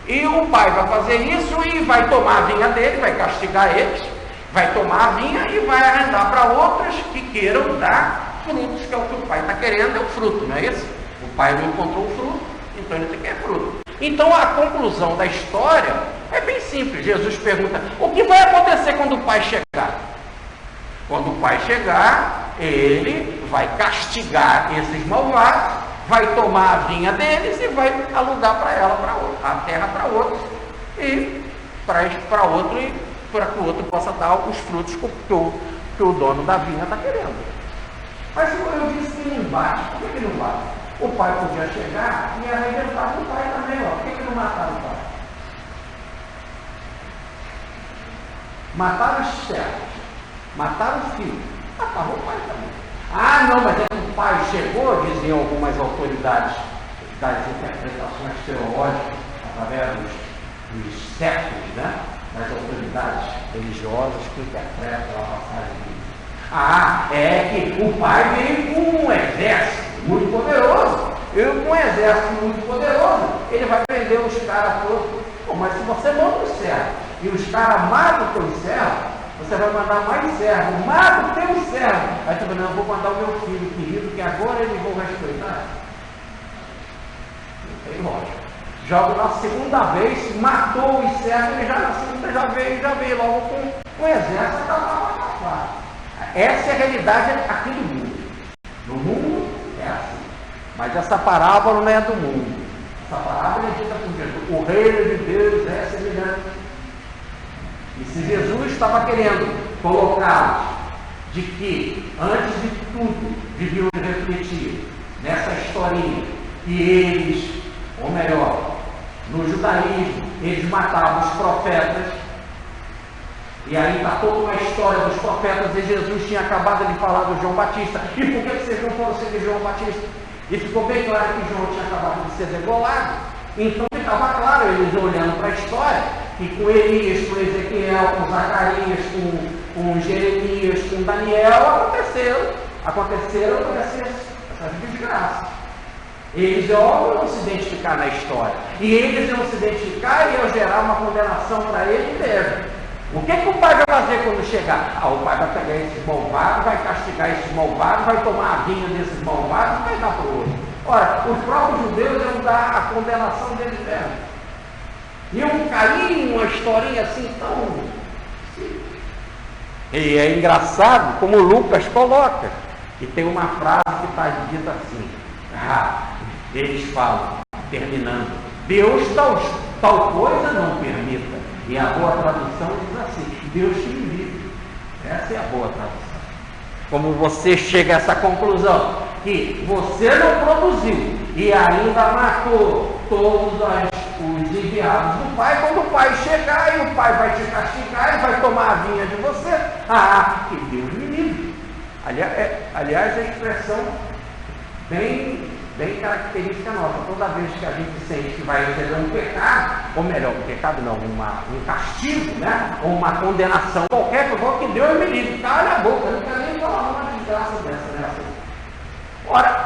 E o pai vai fazer isso e vai tomar a vinha dele, vai castigar eles, vai tomar a vinha e vai arrendar para outros que queiram dar frutos, que é o que o pai está querendo, é o fruto, não é isso? O pai não encontrou o fruto, então ele quer fruto. Então a conclusão da história é bem simples. Jesus pergunta: o que vai acontecer quando o pai chegar? Quando o pai chegar, ele vai castigar esses malvados, vai tomar a vinha deles e vai alugar para ela, para outro, a terra para outros, e para outro, e para que o outro possa dar os frutos que o dono da vinha está querendo. Mas eu disse que não bate. Por que não bate? O pai podia chegar e arrebentar o pai também. Ó. Por que não mataram o pai? Mataram os servos, mataram os filhos, mataram o pai também. Ah, não, mas é que o pai chegou, diziam algumas autoridades das interpretações teológicas, através dos séculos, né? Das autoridades religiosas que interpretam a passagem bíblica. Ah, é que o pai veio com um exército muito poderoso. Com um exército muito poderoso, ele vai prender os caras todos. Pô, mas se você manda os servos e os caras matam os teus servos, você vai mandar mais servos, mata o teu servo. Aí tu vai: não, eu vou mandar o meu filho querido, que agora eles vão respeitar. Não tem lógica. Joga na segunda vez, matou os servos, ele já na segunda já veio logo com o exército lá. Essa é a realidade aqui do mundo. No mundo é assim. Mas essa parábola não é do mundo. Essa parábola é dita por Jesus. O reino de Deus é semelhante. E se Jesus estava querendo colocá-los de que, antes de tudo, deviam refletir nessa historinha, que eles, ou melhor, no judaísmo, eles matavam os profetas, e aí está toda uma história dos profetas, e Jesus tinha acabado de falar do João Batista. E por que vocês não foram seguir João Batista? E ficou bem claro que João tinha acabado de ser degolado. Então ficava claro, eles olhando para a história, que com Elias, com Ezequiel, com Zacarias, com Jeremias, com Daniel, aconteceram essas desgraças. Eles iam se identificar na história. E eles iam se identificar e iam gerar uma condenação para ele mesmo. O que o pai vai fazer quando chegar? O pai vai pegar esses malvados, vai castigar esses malvados, vai tomar a vinha desses malvados e vai dar para o outro. Ora, os próprios judeus iam dar a condenação deles mesmos. Iam cair em uma historinha assim tão simples. E é engraçado como Lucas coloca. E tem uma frase que está dita assim. Eles falam, terminando: Deus tal coisa não permita. E a boa tradução diz assim: Deus te livre. Essa é a boa tradução. Como você chega a essa conclusão, que você não produziu e ainda matou todos os enviados do pai, quando o pai chegar e o pai vai te castigar e vai tomar a vinha de você, que Deus me livre. Aliás, a expressão bem característica nossa. Toda vez que a gente sente que vai receber um pecado, ou melhor, um pecado não, um castigo, né? Ou uma condenação qualquer, que Deus me livre. Cala a boca, eu não quero nem falar uma desgraça dessa, né? Ora,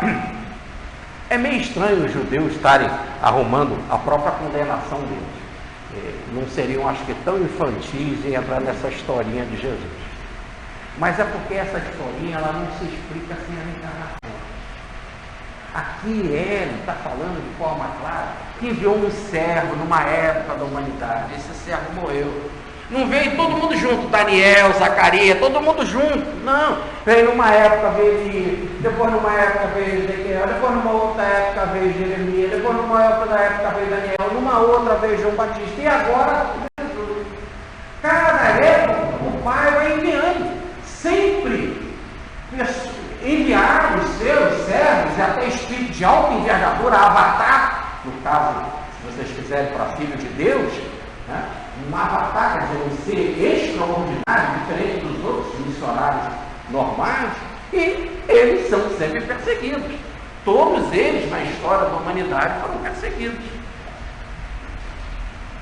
é meio estranho os judeus estarem arrumando a própria condenação deles. Não seriam, acho que, tão infantis em entrar nessa historinha de Jesus. Mas é porque essa historinha ela não se explica sem a reencarnação. Aqui ele está falando de forma clara que enviou um servo numa época da humanidade. Esse servo morreu. Não veio todo mundo junto, Daniel, Zacarias, todo mundo junto. Não, veio numa época, veio Elias, depois numa época veio Ezequiel, depois numa outra época veio Jeremias, depois numa outra época veio Daniel, numa outra veio João Batista, e agora Jesus. Cada época o Pai vai enviando, sempre enviar os seus servos, e até espírito de alta envergadura, avatar, no caso, se vocês quiserem, para filho de Deus, né? Um avatar, quer dizer, um ser extraordinário, diferente dos outros missionários normais, e eles são sempre perseguidos. Todos eles, na história da humanidade, foram perseguidos.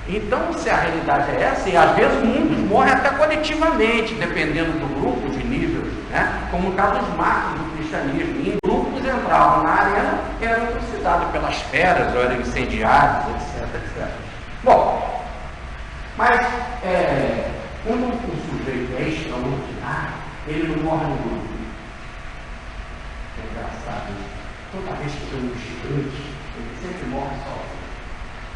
Então, se a realidade é essa, e às vezes muitos morrem até coletivamente, dependendo do grupo, de nível, né? Como no caso dos mártires do cristianismo. Em grupos entravam na arena e eram trucidados pelas feras, ou eram incendiados, etc. Bom, mas quando o sujeito é extraordinário, ele não morre no grupo. É engraçado. Toda vez que tem um gigante, ele sempre morre sozinho.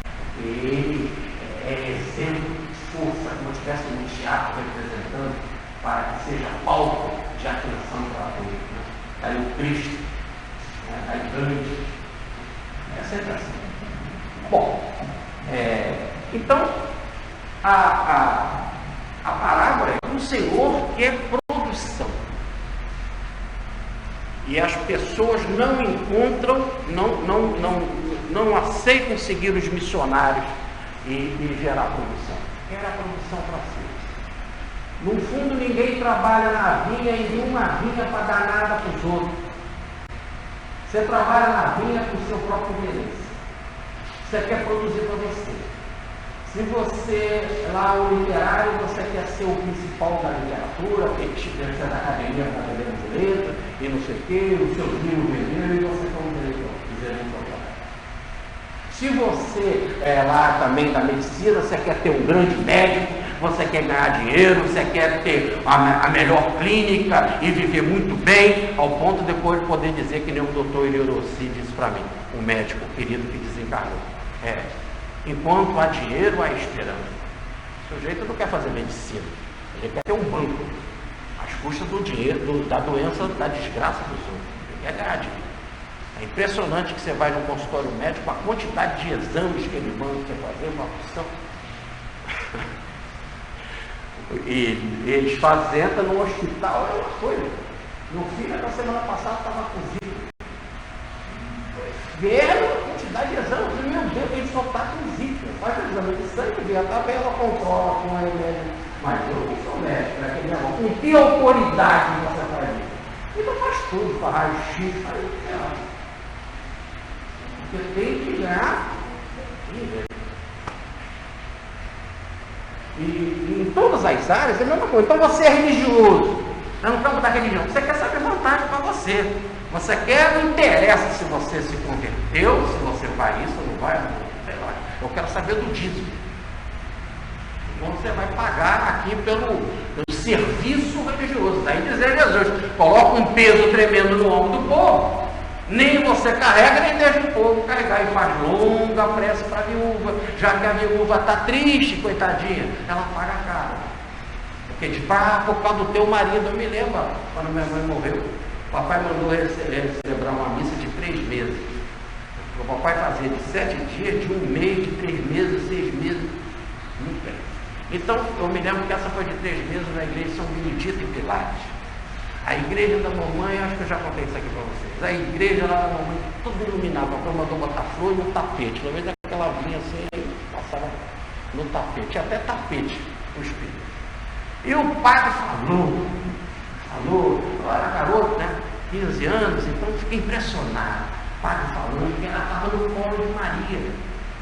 Porque ele é exemplo de força, como se tivesse um teatro representando, para que seja palco de atenção para todos. Né? Aí o Cristo, aí grande. É sempre assim. Bom, então, a parábola é que o Senhor quer produção. E as pessoas não encontram, não aceitam seguir os missionários e gerar produção. Quer a produção para si. No fundo, ninguém trabalha na vinha e nenhuma vinha para dar nada para os outros. Você trabalha na vinha com o seu próprio interesse. Você quer produzir para você. Se você, lá o literário, você quer ser o principal da literatura, o petista da academia de letras, e não sei o quê, os seus livros venderam, e você como diretor. Se você é lá também da medicina, você quer ter um grande médico, você quer ganhar dinheiro, você quer ter a melhor clínica e viver muito bem, ao ponto de depois de poder dizer que nem o doutor Iriorossi disse para mim, um médico querido que desencarnou. Enquanto há dinheiro, há esperança. O sujeito não quer fazer medicina, ele quer ter um banco, às custas do dinheiro, da doença, da desgraça dos outros. Ele quer ganhar dinheiro. É impressionante que você vai no consultório médico, a quantidade de exames que ele manda você fazer, uma opção. E eles fazendo no hospital é uma coisa. Meu filho, na semana passada, estava com zika. Vieram a quantidade de exames, meu Deus, ele só está com zika. Faz o exame de sangue, vê, ela controla com a remédio. Mas eu não sou médico, naquele negócio. Com que autoridade você faz isso? Então faz tudo, faz raio-x, faz o que ela. Porque tem que ganhar dinheiro. E em todas as áreas é a mesma coisa. Então você é religioso. Não estamos da religião. Você quer saber vantagem para você. Você quer, não interessa se você se converteu, se você vai isso ou não vai, sei lá. Eu quero saber do dízimo. Então você vai pagar aqui pelo serviço religioso. Daí dizer Jesus, coloca um peso tremendo no ombro do povo. Nem você carrega, nem deixa o povo carregar. E faz longa prece para a viúva. Já que a viúva está triste, coitadinha, ela paga caro. Porque tipo, por causa do teu marido, eu me lembro, quando minha mãe morreu, o papai mandou celebrar uma missa de 3 meses. O papai fazia de 7 dias, de 1 mês, de 3 meses, 6 meses. Muito bem. Então, eu me lembro que essa foi de 3 meses na igreja de São Benedito em Pilares. A igreja da mamãe, acho que eu já contei isso aqui para vocês. A igreja lá da mamãe, tudo iluminado. A mamãe mandou botar flor e um tapete. Talvez aquela vinha assim, aí passava no tapete. Tinha até tapete no espelho. E o padre falou, eu era garoto, né? 15 anos, então eu fiquei impressionado. O padre falando que ela estava no colo de Maria.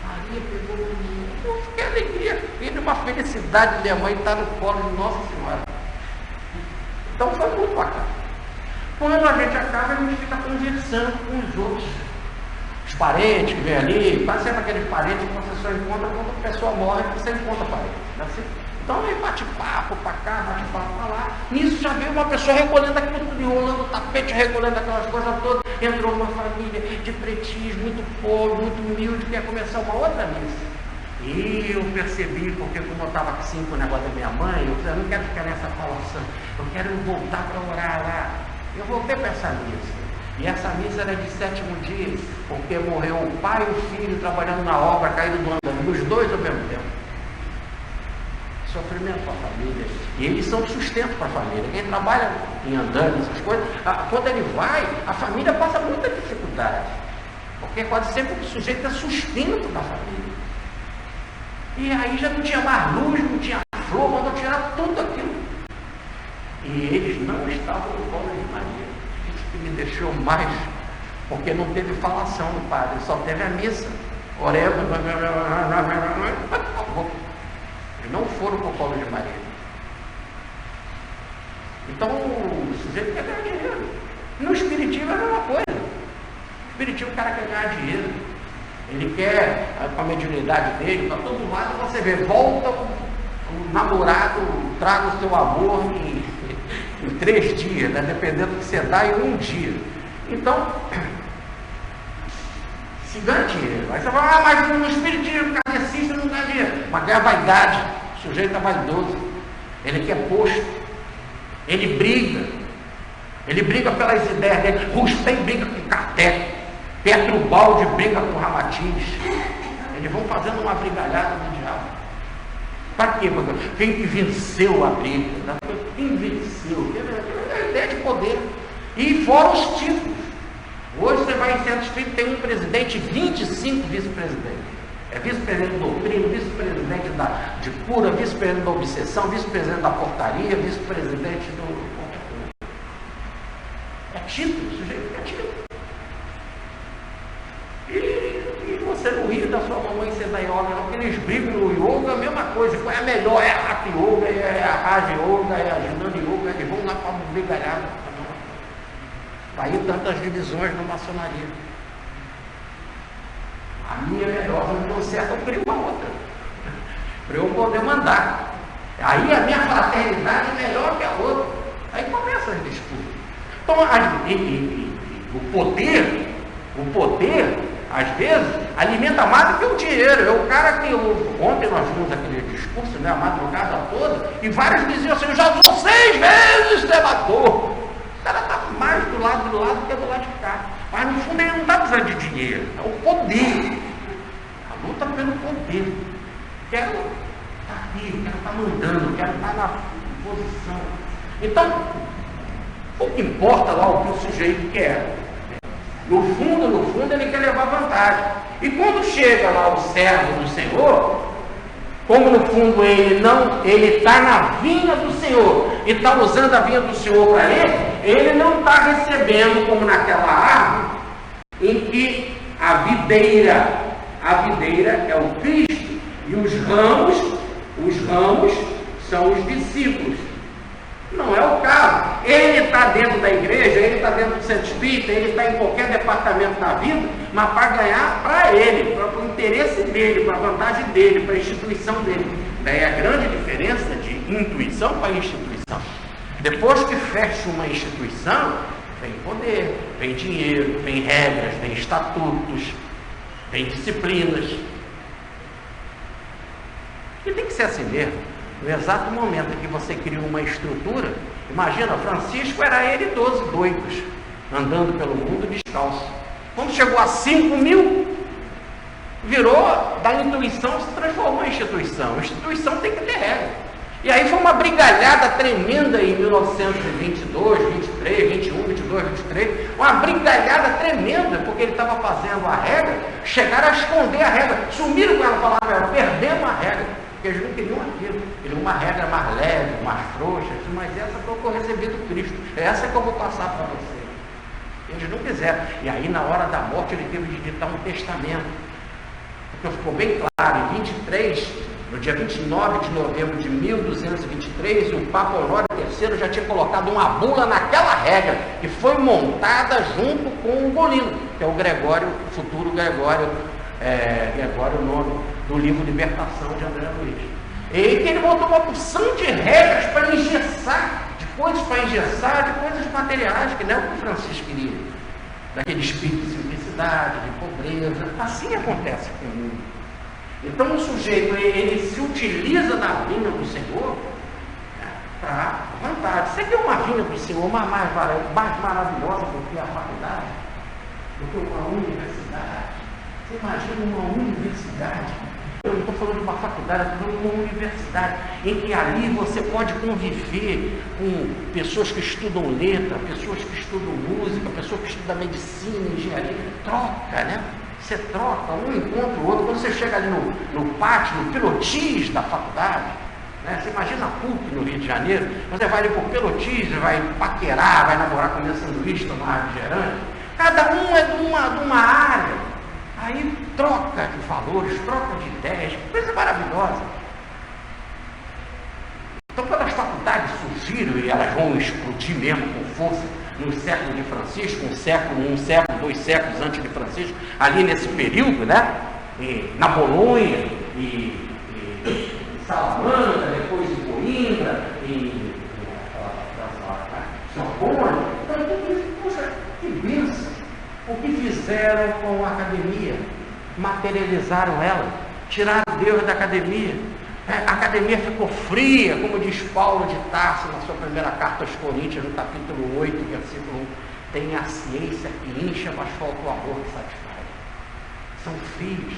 Maria pegou o menino. Eu fiquei alegria. E uma felicidade de minha mãe estar no colo de Nossa Senhora. Então foi muito bacana. Quando a gente acaba, a gente fica conversando com os outros. Os parentes que vêm ali, quase sempre aqueles parentes que você só encontra quando a pessoa morre, você encontra parente. Assim? Então aí bate papo para cá, bate papo para lá. Nisso já veio uma pessoa recolhendo aquilo tudo, enrolando o tapete, recolhendo aquelas coisas todas. Entrou uma família de pretis, muito pobre, muito humilde, que ia começar uma outra missa. E eu percebi, porque como eu estava assim com o negócio da minha mãe, eu falei, eu não quero ficar nessa falação, eu quero voltar para orar lá. Eu voltei para essa missa. E essa missa era de 7º dia, porque morreu o pai e o filho trabalhando na obra, caído do andamento, os dois ao mesmo tempo. Sofrimento para a família. E eles são sustento para a família. Quem trabalha em andando, essas coisas, quando ele vai, a família passa muita dificuldade. Porque quase sempre o sujeito é sustento da família. E aí já não tinha mais luz, não tinha flor, mandou tirar tudo aquilo. E eles não estavam no colo de Maria. Isso que me deixou mais, porque não teve falação do padre, só teve a missa. Oremos, acabou. Eles não foram para o colo de Maria. Então o sujeito quer ganhar dinheiro. No espiritismo é a mesma coisa. No espiritismo o cara quer ganhar dinheiro. Ele quer, com a mediunidade dele, para todo lado você vê, volta o namorado, traga o seu amor em 3 dias, né? Dependendo do que você dá, em 1 dia. Então, se ganha dinheiro. Aí você fala, mas no espiritismo, o kardecista não ganha dinheiro. Mas ganha vaidade. O sujeito é vaidoso. Ele quer posto. Ele briga pelas ideias dele. Rustem briga com Kardec. Petrubaldi briga com Ramatiz. Eles vão fazendo uma brigalhada no diabo. Para quê? Quem que venceu a briga? Quem venceu? É a ideia de poder. E fora os títulos. Hoje você vai em centro espírita, tem um presidente e 25 vice-presidentes. É vice-presidente de doutrina, vice-presidente de cura, vice-presidente da obsessão, vice-presidente da portaria, vice-presidente do... É título, o sujeito é título. E você não ri da sua mamãe ser da yoga, não, porque eles brigam no yoga, a mesma coisa. Qual é a melhor? É a Hatha Yoga, é a Raja Yoga, é a Jnana Yoga, eles vão lá para uma brigalhada. Aí tantas divisões na maçonaria. A minha é melhor, não deu certo, eu crio uma outra. Para eu poder mandar. Aí a minha fraternidade é melhor que a outra. Aí começa as disputas. Então, o poder, às vezes, alimenta mais do que o dinheiro. É o cara que, ontem nós vimos aquele discurso, né, a madrugada toda, e vários diziam assim, eu já sou 6 vezes senador. O cara está mais do lado que do lado de cá. Mas no fundo ele não está precisando de dinheiro, é o poder. A luta pelo poder. Quero estar aqui, quero estar mandando, quero estar na posição. Então, o que importa lá o que o sujeito quer. No fundo, ele quer levar vantagem. E quando chega lá o servo do Senhor, como no fundo ele está na vinha do Senhor e está usando a vinha do Senhor para ele não está recebendo como naquela árvore em que a videira é o Cristo e os ramos são os discípulos. Não é o caso. Ele está dentro da igreja, ele está dentro do centro espírita, ele está em qualquer departamento da vida, mas para ganhar para ele, para o interesse dele, para a vantagem dele, para a instituição dele. Daí a grande diferença de intuição para instituição. Depois que fecha uma instituição, vem poder, vem dinheiro, vem regras, vem estatutos, vem disciplinas. E tem que ser assim mesmo. No exato momento em que você cria uma estrutura, imagina, Francisco era ele 12 doidos, andando pelo mundo descalço. Quando chegou a 5.000, virou da intuição, se transformou em instituição. A instituição tem que ter regra. E aí foi uma brigalhada tremenda em 1922, 23, 21, 22, 23, uma brigalhada tremenda, porque ele estava fazendo a regra, chegaram a esconder a regra, sumiram com ela, falaram, perdemos a regra. Porque eles não queriam aquilo, queriam uma regra mais leve, mais frouxa, mas essa foi o que eu recebi do Cristo, essa que eu vou passar para você. Eles não quiseram. E aí, na hora da morte, ele teve de ditar um testamento. Porque ficou bem claro, em 23, no dia 29 de novembro de 1223, o Papa Honório III já tinha colocado uma bula naquela regra, que foi montada junto com o Golino, que é o Gregório, o futuro Gregório, Gregório IX, do livro Libertação de André Luiz. E que ele botou uma porção de regras para engessar, de coisas materiais, que não é o que o Francisco queria, daquele espírito de simplicidade, de pobreza. Assim acontece com o mundo. Então o sujeito, ele se utiliza da vinha do Senhor, né, para vantagem. Você quer uma vinha do Senhor mais maravilhosa do que a faculdade, do que uma universidade? Você imagina uma universidade? Eu não estou falando de uma faculdade, eu estou falando de uma universidade, em que ali você pode conviver com pessoas que estudam letra, pessoas que estudam música, pessoas que estudam medicina, engenharia. Troca, né? Você troca, um encontra o outro. Quando você chega ali no pátio, no pilotis da faculdade, Né? Você imagina a PUC no Rio de Janeiro, você vai ali por Pelotísio, vai paquerar, vai namorar, comer sanduíche, tomar refrigerante. Cada um é de uma área. Aí troca de valores, troca de ideias, coisa maravilhosa. Então, quando as faculdades surgiram, e elas vão explodir mesmo com força no século de Francisco, um século, 2 séculos antes de Francisco, ali nesse período, né? Na Bolonha, e Salamanca, depois em Coimbra, em Sorbonne. Então, tudo isso, poxa, que bênção! O que fizeram com a academia? Materializaram ela, tiraram Deus da academia. A academia ficou fria, como diz Paulo de Tarso na sua primeira carta aos Coríntios, no capítulo 8, versículo 1. Tem a ciência que incha, mas falta o amor que satisfaz. São frios,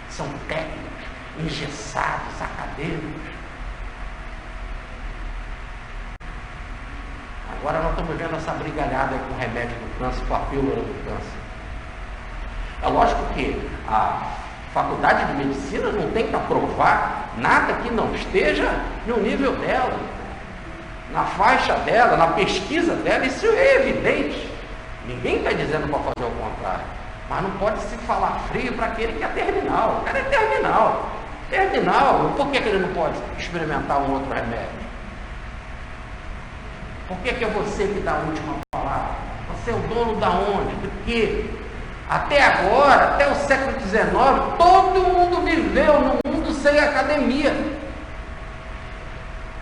são técnicos, engessados, acadêmicos. Agora nós estamos vendo essa brigalhada com o remédio do câncer, com a pílula do câncer. É lógico que a faculdade de medicina não tem que aprovar nada que não esteja no nível dela, na faixa dela, na pesquisa dela. Isso é evidente. Ninguém está dizendo para fazer o contrário. Mas não pode se falar frio para aquele que é terminal. O cara é terminal. Terminal, por que ele não pode experimentar um outro remédio? Por que é você que dá a última palavra? Você é o dono da onde? Do quê? Até agora, até o século XIX, todo mundo viveu no mundo sem academia.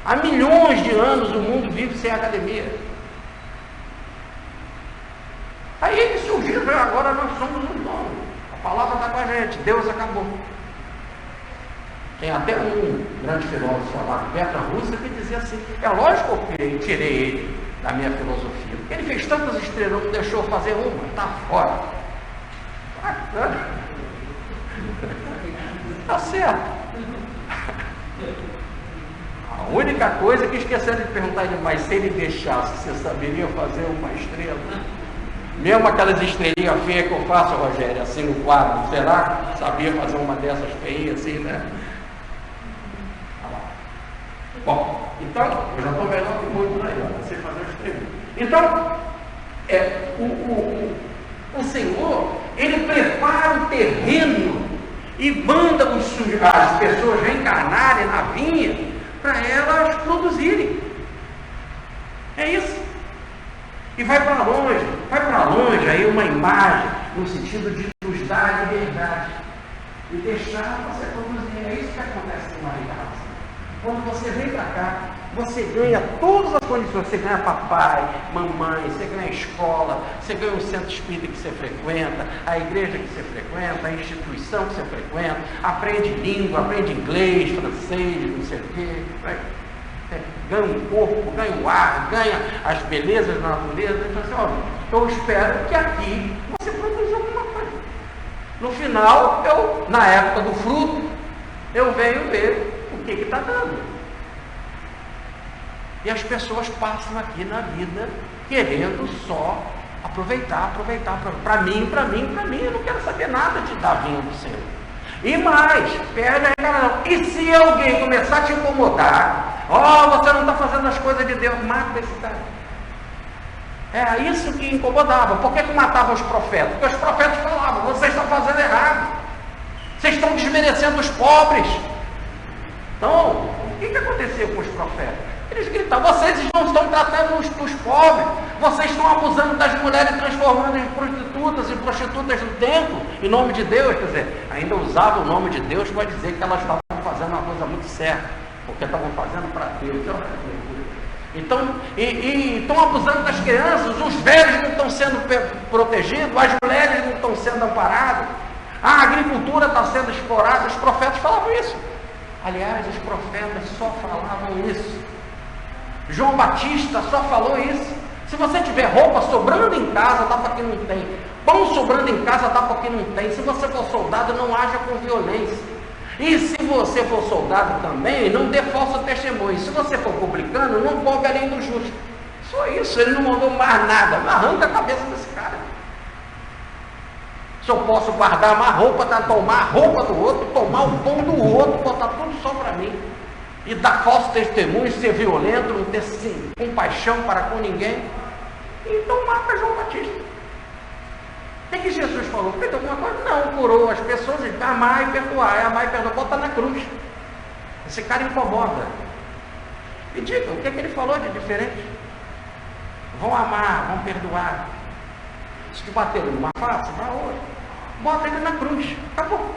Há milhões de anos o mundo vive sem academia. Aí eles surgiram, agora nós somos os donos. A palavra está com a gente, Deus acabou. Tem até um grande filósofo chamado Petra Russa que dizia assim: é lógico que eu tirei ele da minha filosofia, porque ele fez tantas estrelas, não deixou fazer uma, está fora. Está certo. A única coisa que esqueceram de perguntar ele, mas se ele deixasse, você saberia fazer uma estrela? Mesmo aquelas estrelinhas feias que eu faço, Rogério, assim no quadro, será que sabia fazer uma dessas feias assim, né? Bom, então, eu já estou melhor que muito aí, ó, sei fazer os treinos. Então, o Senhor, Ele prepara o terreno e manda as pessoas reencarnarem na vinha para elas produzirem. É isso. E vai para longe, aí uma imagem, no sentido de nos dar a liberdade e deixar você produzir. É isso que acontece com uma reencarnação. Quando você vem para cá, você ganha todas as condições. Você ganha papai, mamãe, você ganha escola, você ganha o centro espírita que você frequenta, a igreja que você frequenta, a instituição que você frequenta, aprende língua, aprende inglês, francês, não sei o quê. Ganha um corpo, ganha o ar, ganha as belezas da natureza. Então, assim, olha, eu espero que aqui você produza alguma coisa. No final, na época do fruto, eu venho ver o que está dando. E as pessoas passam aqui na vida querendo só aproveitar. Para mim, eu não quero saber nada de dar vinho do Senhor. E mais, perde a reencarnação. E se alguém começar a te incomodar, você não está fazendo as coisas de Deus, mata esse cara. Era isso que incomodava. Por que matavam os profetas? Porque os profetas falavam: vocês estão fazendo errado, vocês estão desmerecendo os pobres. Então, o que acontecia com os profetas? Eles gritavam: vocês não estão tratando os pobres, vocês estão abusando das mulheres, transformando em prostitutas do templo, em nome de Deus. Quer dizer, ainda usavam o nome de Deus para dizer que elas estavam fazendo uma coisa muito certa, porque estavam fazendo para Deus. Então, estão abusando das crianças, os velhos não estão sendo protegidos, as mulheres não estão sendo amparadas, a agricultura está sendo explorada. Os profetas falavam isso. Aliás, os profetas só falavam isso. João Batista só falou isso. Se você tiver roupa sobrando em casa, dá para quem não tem. Pão sobrando em casa, dá para quem não tem. Se você for soldado, não haja com violência. E se você for soldado também, não dê falso testemunho. Se você for publicano, não cobre além do justo. Só isso, ele não mandou mais nada. Arranca a cabeça desse cara. Se eu posso guardar uma roupa, tomar a roupa do outro, tomar o pão do outro, botar tudo só para mim. e dar falso testemunho, ser violento, não ter compaixão para com ninguém. Então mata João Batista. O que Jesus falou? Fez alguma coisa? Não, curou as pessoas, amar e perdoar, amar e perdoar, bota na cruz. Esse cara incomoda. E diga, o que ele falou de diferente? Vão amar, vão perdoar. Se te bateram numa face, na outra. Bota ele na cruz. Acabou.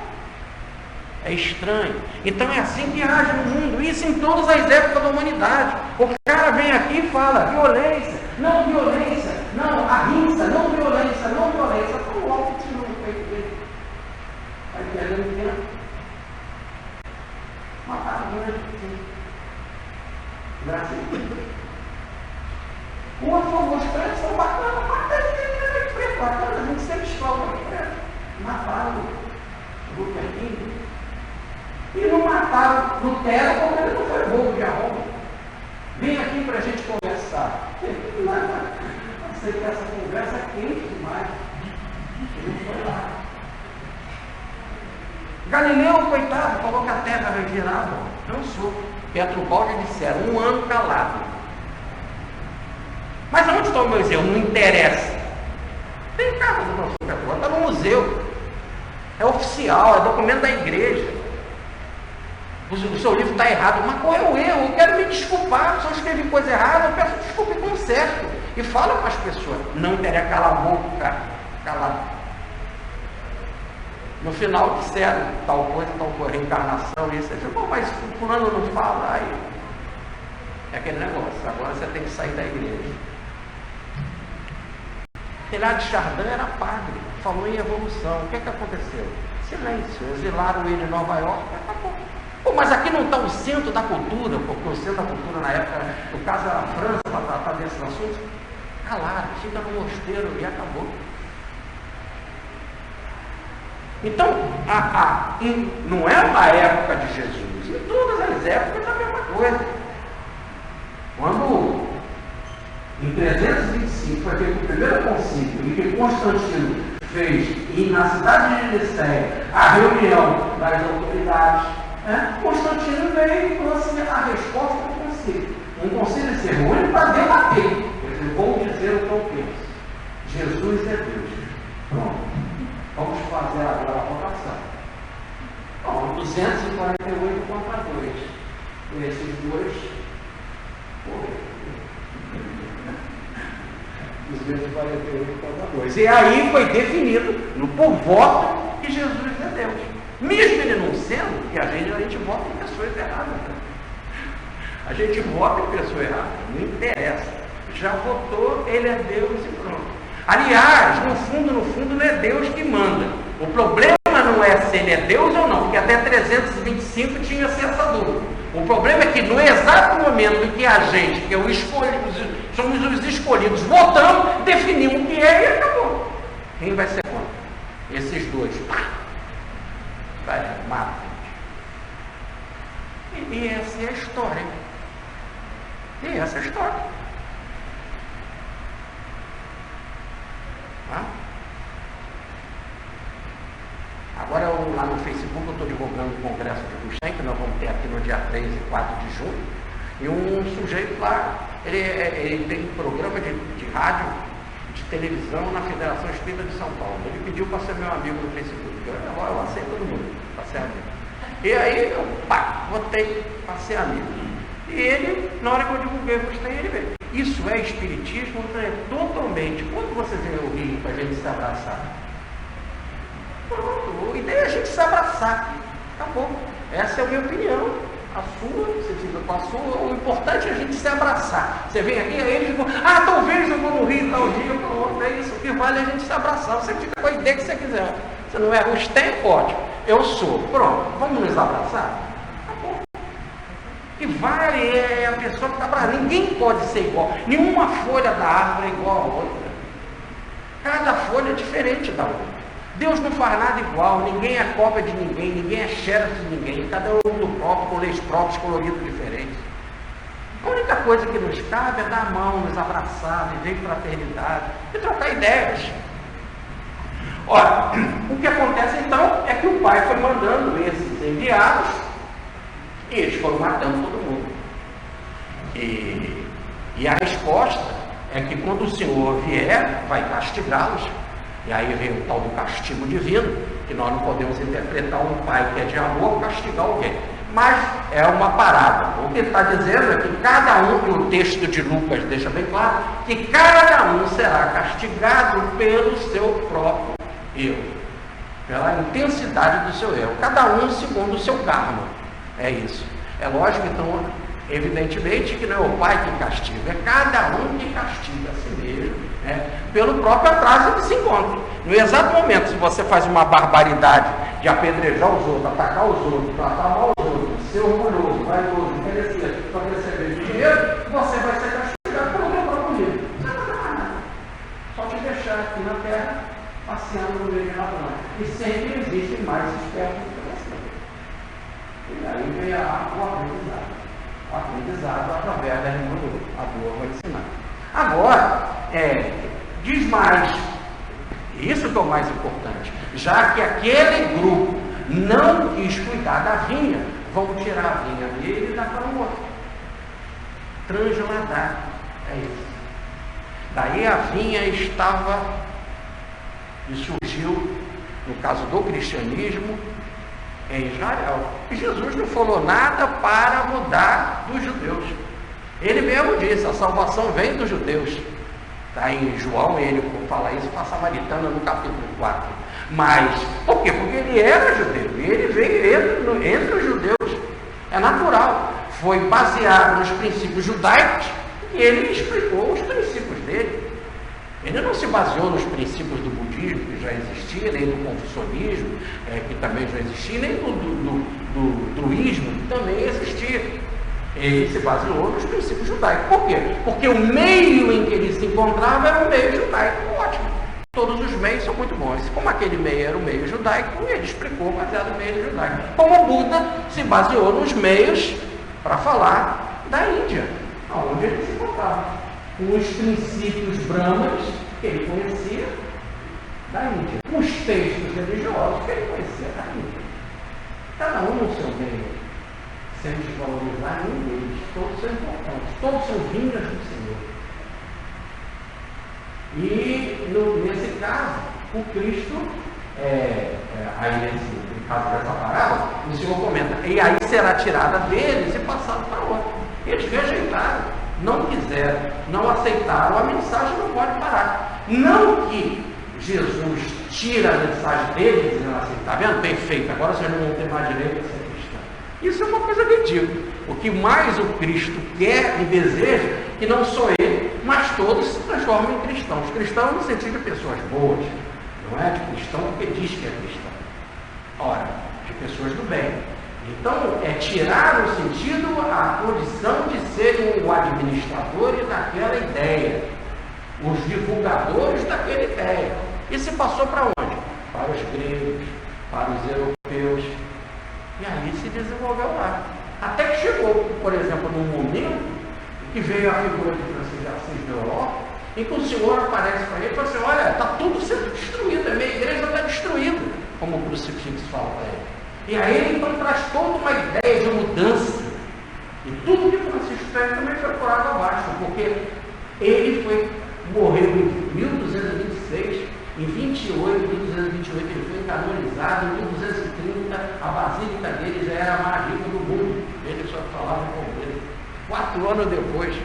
É estranho. Então é assim que age no mundo. Isso em todas as épocas da humanidade. O cara vem aqui e fala violência, não, a rinça, não violência. Então logo que não foi dele. Vai perdendo tempo. Mataram durante o tempo. Graças a Deus. Uma forma os pretos são bacanas, bacana, a gente sempre escolhe os pretos. Mataram o Lupertinho. E não mataram Lutero porque ele não foi bobo de arromba. Vem aqui para a gente conversar. Eu sei que essa conversa é quente demais. Ele não foi lá. Galileu, coitado, falou que a terra vai girar. Não sou. Petrubaldi disseram, 1 ano calado. Mas onde está o museu? Não interessa. Tem casa do nosso Petrubaldi, está no museu. É oficial, é documento da igreja. O seu livro está errado. Mas qual é o erro? Eu quero me desculpar. Se eu escrevi coisa errada, eu peço desculpa e conserto. E fala com as pessoas. Não interessa, cala a boca, cara. Calado. No final disseram tal coisa, reencarnação, isso. Pô, mas o fulano não fala. Aí é aquele negócio. Agora você tem que sair da igreja. Teilhard de Chardin era padre. Falou em evolução. O que aconteceu? Silêncio. Exilaram ele em Nova York. Acabou. Pô, mas aqui não está o centro da cultura, porque o centro da cultura na época, no caso era a França, para tratar desses assuntos. Calado, fica no mosteiro e acabou. Então, não é na época de Jesus, em todas as épocas é a mesma coisa. Quando, em 325, foi feito o primeiro concílio, em que Constantino fez, na cidade de Nicéia, a reunião das autoridades, Constantino veio e falou assim, a resposta do concílio. Um concílio se reúne para debater. Eles vão dizer o que eu penso. Jesus é Deus. Pronto. Vamos fazer agora a votação. Bom, 248 contra 2. E esses dois morreram. 248 contra 2. E aí foi definido, por voto, que Jesus é Deus. Mesmo ele não sendo, porque a gente vota em pessoas erradas. Né? A gente vota em pessoa errada, não interessa. Já votou, ele é Deus e pronto. Aliás, no fundo, não é Deus que manda. O problema não é se ele é Deus ou não, porque até 325 tinha essa dúvida. O problema é que no exato momento em que a gente, que é o escolhido, somos os escolhidos, votamos, definimos o que é e acabou. Quem vai ser contra? Esses dois. Mata. E essa é a história. E essa é a história. Agora lá no Facebook eu estou divulgando o Congresso de Buxem, que nós vamos ter aqui no dia 3 e 4 de junho. E um sujeito lá, ele tem um programa de rádio, de televisão na Federação Espírita de São Paulo. Ele pediu para ser meu amigo no Facebook. Eu aceito todo mundo para ser amigo. E aí eu votei para ser amigo. E ele, na hora que eu divulguei o Buxem, ele veio. Isso é espiritismo? É totalmente. Quando você vê o rio para a gente se abraçar? Pronto, a ideia é a gente se abraçar. Acabou. Essa é a minha opinião. A sua, você fica com a sua. O importante é a gente se abraçar. Você vem aqui, aí ele ficou, talvez eu vou no rio tal dia, pronto, é isso. O que vale é a gente se abraçar. Você fica com a ideia que você quiser. Você não é Rustem, ótimo. Eu sou. Pronto, vamos nos abraçar? Acabou. Que vale é a pessoa que está abraçando. Ninguém pode ser igual. Nenhuma folha da árvore é igual a outra. Cada folha é diferente da outra. Deus não faz nada igual, ninguém é cópia de ninguém, ninguém é xerox de ninguém, cada um do próprio, com leis próprias, coloridos diferentes. A única coisa que nos cabe é dar a mão, nos abraçar, viver em fraternidade e trocar ideias. Ora, o que acontece então é que o pai foi mandando esses enviados E eles foram matando todo mundo. E a resposta é que quando o Senhor vier, vai castigá-los. E aí vem o tal do castigo divino, que nós não podemos interpretar um pai que é de amor castigar alguém. Mas é uma parábola. O que ele está dizendo é que cada um, e o texto de Lucas deixa bem claro, que cada um será castigado pelo seu próprio erro, pela intensidade do seu erro, cada um segundo o seu karma. É isso. É lógico, então, evidentemente, que não é o pai que castiga, é cada um que castiga a si mesmo, né, pelo próprio atraso que se encontra. No exato momento, se você faz uma barbaridade de apedrejar os outros, atacar os outros, tratar mal os outros, ser orgulhoso, vaidoso, interesseiro, para receber dinheiro, você vai ser castigado pelo teu próprio erro. Você não vai fazer nada. Só te deixar aqui na terra, passeando no meio de ladrões. E sempre existem mais espertos do que você. E aí vem o aprendizado. O aprendizado através da irmã do a boa vai ensinar. Agora, diz mais, isso que é o mais importante, já que aquele grupo não quis cuidar da vinha, vão tirar a vinha dele e dar para o outro. Transladar, é isso. Daí a vinha estava, e surgiu, no caso do cristianismo, em Israel. E Jesus não falou nada para mudar dos judeus. Ele mesmo disse, a salvação vem dos judeus. Está em João, ele fala isso para a Samaritana no capítulo 4. Mas, por quê? Porque ele era judeu, e ele veio entre os judeus. É natural. Foi baseado nos princípios judaicos, e ele explicou os princípios dele. Ele não se baseou nos princípios do budismo, que já existia, nem do confucionismo, que também já existia, nem do druísmo, que também existia. Ele se baseou nos princípios judaicos. Por quê? Porque o meio em que ele se encontrava era um meio judaico. Ótimo. Todos os meios são muito bons. Como aquele meio era o meio judaico, ele explicou baseado no meio judaico. Como o Buda se baseou nos meios para falar da Índia, onde ele se encontrava. Com os princípios brahmanes que ele conhecia da Índia. Com os textos religiosos que ele conhecia da Índia. Cada um no seu meio. Sem desvalorizar nenhum deles, todos são importantes, todos são vindas do Senhor. E nesse caso, o Cristo, aí nesse caso dessa parábola, o Senhor comenta, e aí será tirada deles e passada para outro. Eles rejeitaram, não quiseram, não aceitaram, a mensagem não pode parar. Não que Jesus tira a mensagem deles dizendo assim, está vendo? Bem feito, agora vocês não vão ter mais direito a ser. Isso é uma coisa ridícula. O que mais o Cristo quer e deseja, que não só ele, mas todos se transformem em cristãos. Cristãos no sentido de pessoas boas, não é de cristão porque diz que é cristão. Ora, de pessoas do bem. Então, é tirar no sentido a condição de serem o administrador daquela ideia, os divulgadores daquela ideia. E se passou para onde? Para os gregos, para os europeus. E aí se desenvolveu lá. Até que chegou, por exemplo, num momento que veio a figura de Francisco de Assis da Europa, em que o Senhor aparece para ele e fala assim, olha, está tudo sendo destruído, a minha igreja está destruída, como o crucifixo fala para ele. E aí ele então traz toda uma ideia de mudança. E tudo que Francisco fez também foi por água abaixo, porque ele morreu em 1226, em 1228 ele foi canonizado, em 1230 a basílica dele já era a mais rica do mundo. Ele só falava com ele. 4 anos depois,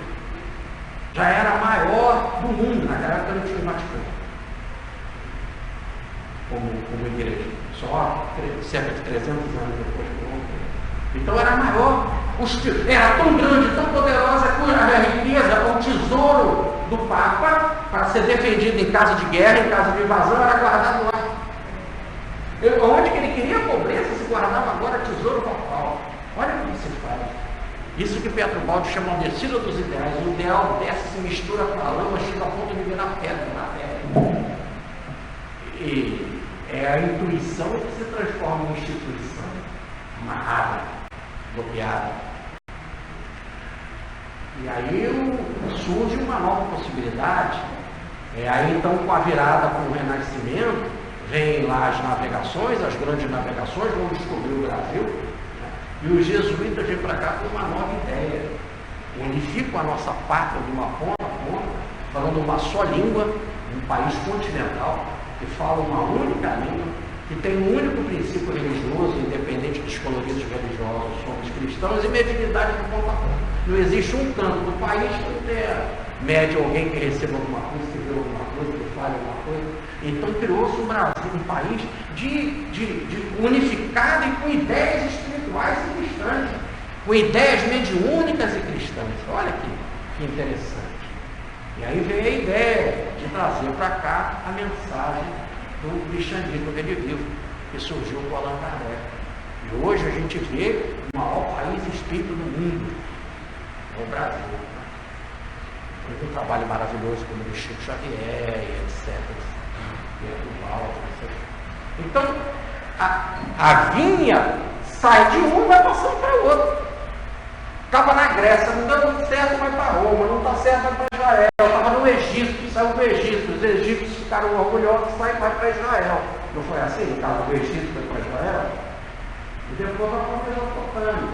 já era a maior do mundo. Naquela época não tinha o Vaticano como igreja. Só cerca de 300 anos depois que morreu. Então era a maior. Era tão grande, tão poderosa que a riqueza, o tesouro do Papa, para ser defendido em caso de guerra, em caso de invasão, era guardado lá. Onde que ele queria a pobreza, se guardava agora tesouro papal. Olha como se faz. Isso que Pedro Baldi chama de descida dos ideais. O ideal desce, se mistura com a lama, chega ao ponto de virar pedra na terra. E é a intuição que se transforma em instituição, amarrada, bloqueada. E aí surge uma nova possibilidade. Aí então, com a virada para o Renascimento, vêm lá as navegações, as grandes navegações, vão descobrir o Brasil, né? E os jesuítas vêm para cá com uma nova ideia. Unificam a nossa pátria de uma ponta a ponta, falando uma só língua, um país continental, que fala uma única língua, que tem um único princípio religioso, independente dos coloridos religiosos, somos cristãos, e mediunidade de ponta a ponta. Não existe um canto do país que não tenha médio alguém que receba alguma coisa, que vê alguma coisa, que fale alguma coisa. Então criou-se um Brasil, um país unificado e com ideias espirituais e cristãs, com ideias mediúnicas e cristãs. Olha que interessante. E aí veio a ideia de trazer para cá a mensagem do cristianismo redivivo, que surgiu com Allan Kardec. E hoje a gente vê o maior país espírita do mundo, é o Brasil. Foi um trabalho maravilhoso como o do Chico Xavier, e etc. Então, a vinha sai de um e vai passando para o outro. Estava na Grécia, não deu muito certo, vai para Roma, não está certo, vai para Israel. Estava no Egito, saiu do Egito. Os egípcios ficaram orgulhosos, vai para Israel. Não foi assim? Estava do Egito, foi para Israel. E depois vai para a Mesopotâmia.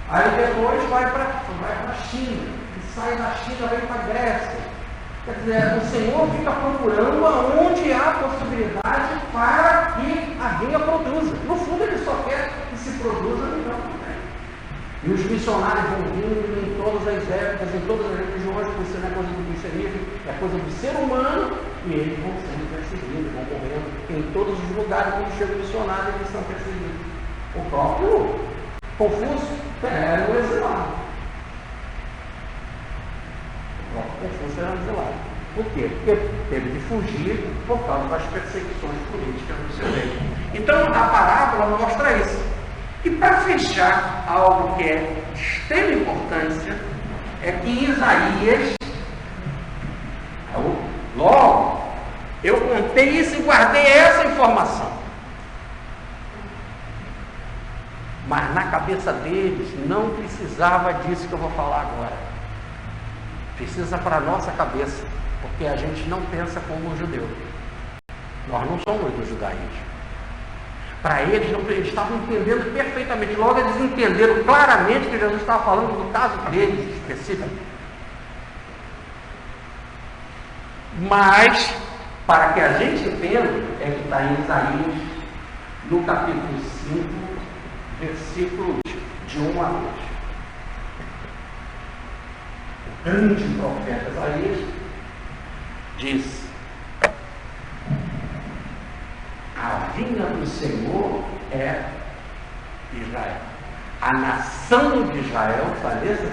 Aí depois vai para a China. E sai da China, vai para a Grécia. Quer dizer, o Senhor fica procurando aonde há possibilidade para que a vinha produza. No fundo, Ele só quer que se produza no campo também. E os missionários vão vindo em todas as épocas, em todas as religiões, porque isso não é coisa do cristianismo, é coisa do ser humano, e eles vão sendo perseguidos, vão morrendo em todos os lugares onde chega o missionário, eles são perseguidos. O próprio Confúcio era o exilado. Confúcio era exilado. Por quê? Porque teve de fugir por causa das perseguições políticas do seu reino. Então, a parábola mostra isso. E para fechar, algo que é de extrema importância, é que em Isaías, logo, eu contei isso e guardei essa informação. Mas na cabeça deles não precisava disso que eu vou falar agora. Precisa para a nossa cabeça, porque a gente não pensa como um judeu. Nós não somos do judaísmo. Para eles, eles estavam entendendo perfeitamente. Logo eles entenderam claramente que Jesus estava falando do caso deles específico. Mas, para que a gente entenda, é que está em Isaías, no capítulo 5, versículos de 1 a 2. O grande profeta Isaías diz: a vinha do Senhor é Israel. A nação de Israel, está nesse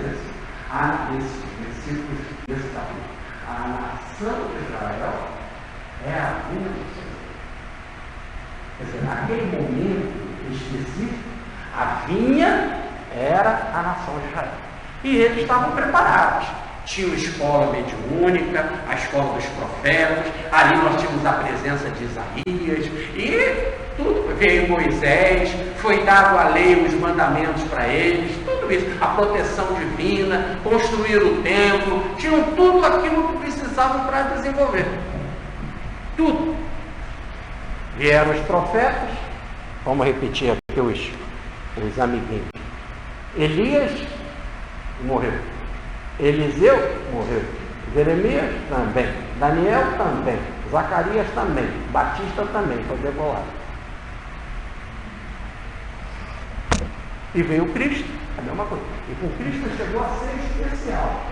versículo desse capítulo. A nação de Israel é a vinha do Senhor. Quer dizer, naquele momento específico, a vinha era a nação de Israel. E eles estavam preparados. Tinha a escola mediúnica, a escola dos profetas, ali nós tínhamos a presença de Isaías, e tudo, veio Moisés, foi dado a lei, os mandamentos para eles, tudo isso, a proteção divina, construir o templo, tinham tudo aquilo que precisavam para desenvolver. Tudo. Vieram os profetas, vamos repetir aqui os amiguinhos. Elias morreu. Eliseu morreu. Jeremias também. Daniel também. Zacarias também. Batista também foi degolado. E veio Cristo, a mesma coisa. E com Cristo chegou a ser especial.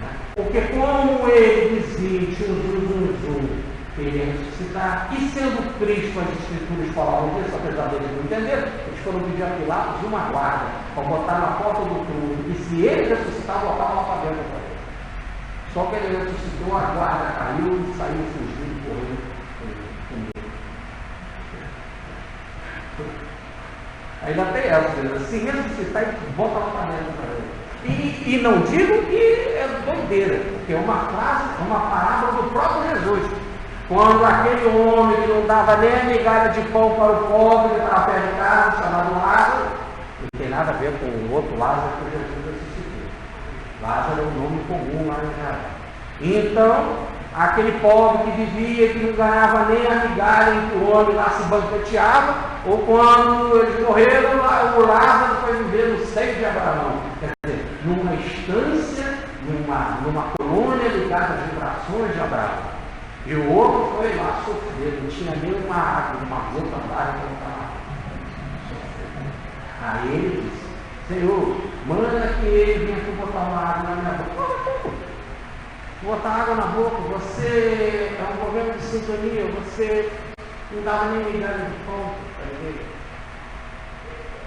Né? Porque como ele dizia, que ele ia ressuscitar, e sendo Cristo, as Escrituras falavam disso, apesar deles não entenderem, eles foram pedir a Pilatos uma guarda para botar na porta do túmulo, e se ele ressuscitar, botava lá para dentro para ele. Só que ele ressuscitou, a guarda caiu e saiu fugindo, correndo com medo. Ainda tem essa, se ressuscitar, bota lá para dentro para ele. E não digo que é doideira, porque é uma frase, é uma parábola do próprio Jesus. Quando aquele homem que não dava nem a migalha de pão para o pobre, que estava perto de casa, chamado Lázaro, não tem nada a ver com o outro Lázaro que Jesus ressuscitou. Lázaro é um nome comum lá em Israel. Então, aquele pobre que vivia, que não ganhava nem a migalha em que o homem lá se banqueteava, ou quando eles morreram, o Lázaro foi viver no seio de Abraão. Quer dizer, numa estância, numa colônia ligada às vibrações de Abraão. E o outro foi lá sofrer, não tinha nem uma água, uma gota d'água para botar lá. Aí ele disse: Senhor, manda que ele venha aqui botar uma água na minha boca. Botar água na boca, você é um governo de sintonia, você não dava nem migalha de pão para ele.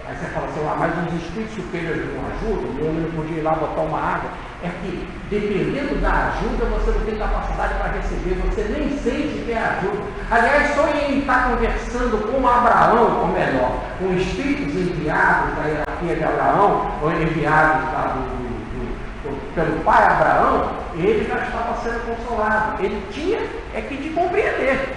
Aí você fala assim: mas os espíritos superiores não ajudam, eu não podia ir lá botar uma água. É que, dependendo da ajuda, você não tem capacidade para receber, você nem sente que é ajuda. Aliás, só em estar conversando com Abraão, ou melhor, com espíritos enviados da hierarquia de Abraão, ou enviados pelo pai Abraão, ele já estava sendo consolado. Ele tinha que de compreender.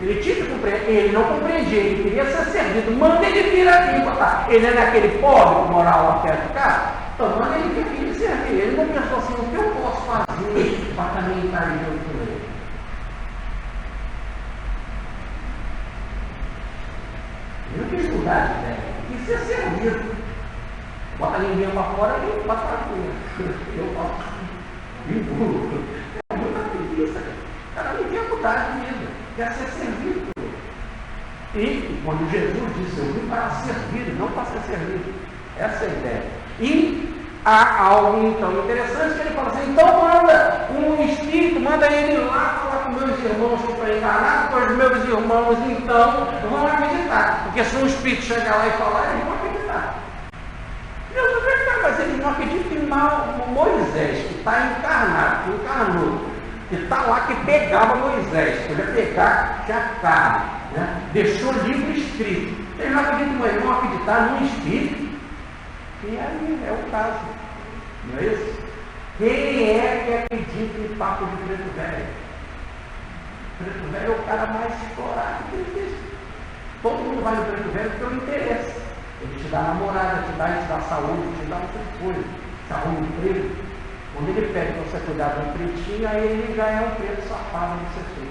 Ele tinha que compreender. Ele não compreendia, ele queria ser servido. Manda ele vir aqui botar. Ele é naquele pobre que morava lá perto de casa. Então manda ele vir aqui me servir. Ele não pensou assim: o que eu posso fazer para também estar junto com ele? Ele não quis mudar de ideia, ele quis ser servido. Bota ninguém para fora e bota para fora. Eu faço. Engolo. É muita preguiça. O cara não quer mudar de vida, quer ser servido. E quando Jesus disse: eu vim para servir, não para ser servido. Essa é a ideia. E há algo então interessante que ele fala assim: então manda um espírito, manda ele lá falar com meus irmãos que estão encarnados, com os meus irmãos então vão acreditar. Porque se um espírito chegar lá e falar, eles vão acreditar. Deus não acredita, mas eles não acreditam em Moisés, que está encarnado, que encarnou, que está lá, que pegava Moisés, que ia pegar tinha carne, né? Deixou o livro escrito. Eles não acreditam, mas vão acreditar num espírito. E aí é o caso, não é isso? Quem é que acredita em papo de preto velho? Preto velho é o cara mais explorado que existe. Todo mundo vai no preto velho porque é o interesse. Ele te dá namorada, te dá saúde, te dá outra coisa, te arruma um emprego. Quando ele pede para você cuidar de um pretinho, aí ele já é um preto safado no setor.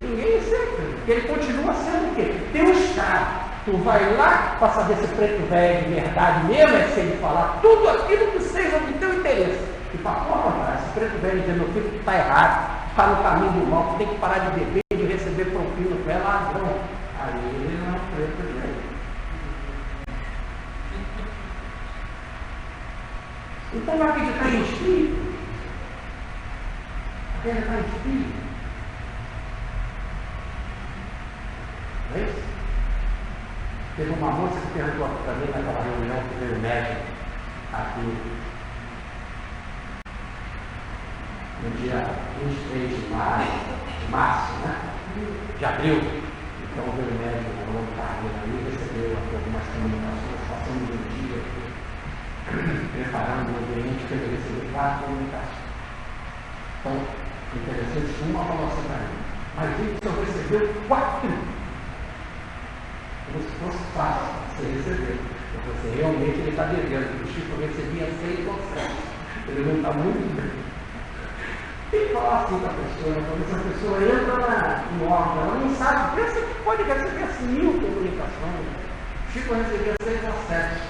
Ninguém sabe, porque ele continua sendo o quê? Tem um estado. Tu vai lá para saber se preto velho de verdade mesmo, é se ele falar tudo aquilo que seja do teu interesse. E para porra, esse preto velho dizer: meu filho está errado, está no caminho do mal, tu tem que parar de beber, de receber propina, tu é ladrão. Aí ele não é preto velho. Então vai acreditar em espírito? Acreditar em espírito? Não é isso? Teve uma moça que perguntou para mim naquela reunião que veio o médico aqui no dia 23 de março, né? De abril. Então veio o médico voluntário ali, recebeu aqui algumas comunicações, passando um dia aqui, preparando o ambiente para ele receber 4 comunicações. Então, interessante, uma falou assim para mim: mas ele só recebeu 4. Como se fosse fácil você receber. Você realmente ele está devendo. O Chico recebia 100%. Ele não está muito bem. Tem que falar assim com a pessoa, quando essa pessoa entra no órgão, ela não sabe, pensa que pode receber 1000 comunicações. O Chico recebia 6 a 7.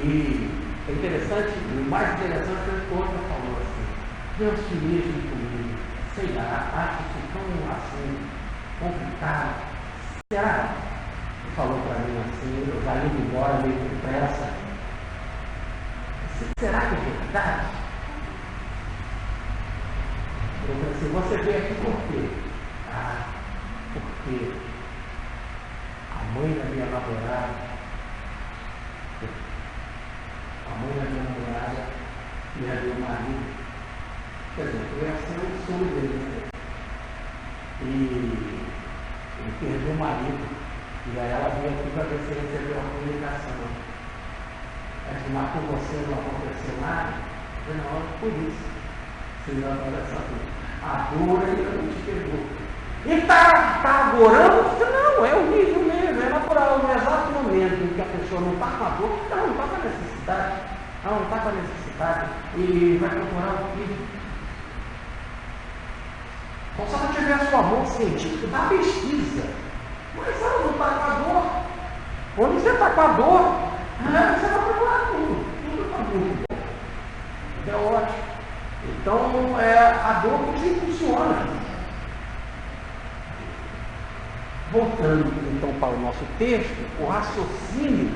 E é interessante, o mais interessante é que o outro falou assim: Deus te livre comigo. Sei lá, acho isso tão assim, complicado. Será? Ele falou para mim assim, eu já indo embora meio depressa. Será que é verdade? Eu falei assim: você veio aqui por quê? Porque a mãe da minha namorada, me deu um marido. Quer dizer, eu ia ser o sonho dele, né? E ele perdeu o marido, e aí ela veio aqui para ver se recebeu uma comunicação. Aí disse: mas com você não aconteceu nada? Eu falei: não, por isso. Você não aconteceu tudo. A dor ainda não te pegou. E está agorando? Não, é horrível mesmo, é natural. No exato momento em que a pessoa não está com a dor, ela não está com a necessidade. não está com a necessidade e vai procurar o filho. Então, se ela tivesse um amor científico da pesquisa, mas ela não está com a dor. Quando você está com a dor, você vai procurar tudo. Tudo está muito bom. É ótimo. Então, a dor que te impulsiona. Voltando então para o nosso texto, o raciocínio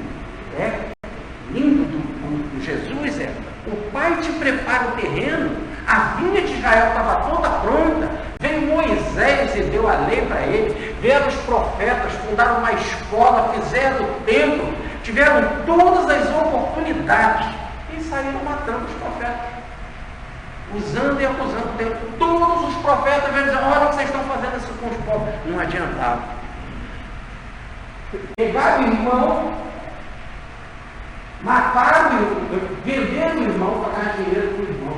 lindo do Jesus o Pai te prepara o terreno, a vinha de Israel estava toda pronta, veio Moisés e deu a lei para ele, vieram os profetas, fundaram uma escola, fizeram o templo, tiveram todas as oportunidades e saíram matando os profetas, usando e acusando o templo. Todos os profetas vêm dizer, olha o que vocês estão fazendo isso com os povos. Não adiantava. Pegaram o irmão, mataram o irmão, venderam o irmão para ganhar dinheiro com o irmão.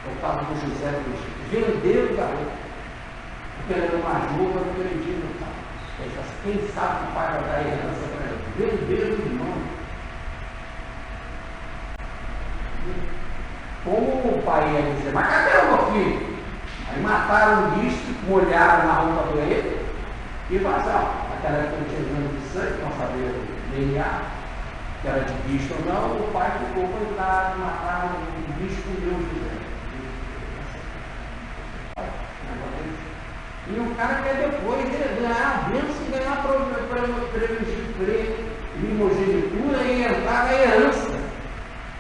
Eu falo com José Cristo. Venderam o garoto, porque ele era mais novo, eu não acredito. Quem sabe que o pai vai dar herança para ele? Venderam o irmão. Como o pai ia dizer, mas cadê o meu filho? Aí mataram o bicho, molharam na roupa dele e vazaram. Aquela época não tinha exame de sangue, não sabia o DNA, que era de bicho ou não, o pai ficou coitado, mataram o bicho com Deus José. E o cara quer depois ganhar a bênção e ganhar primogenitura e entrar na herança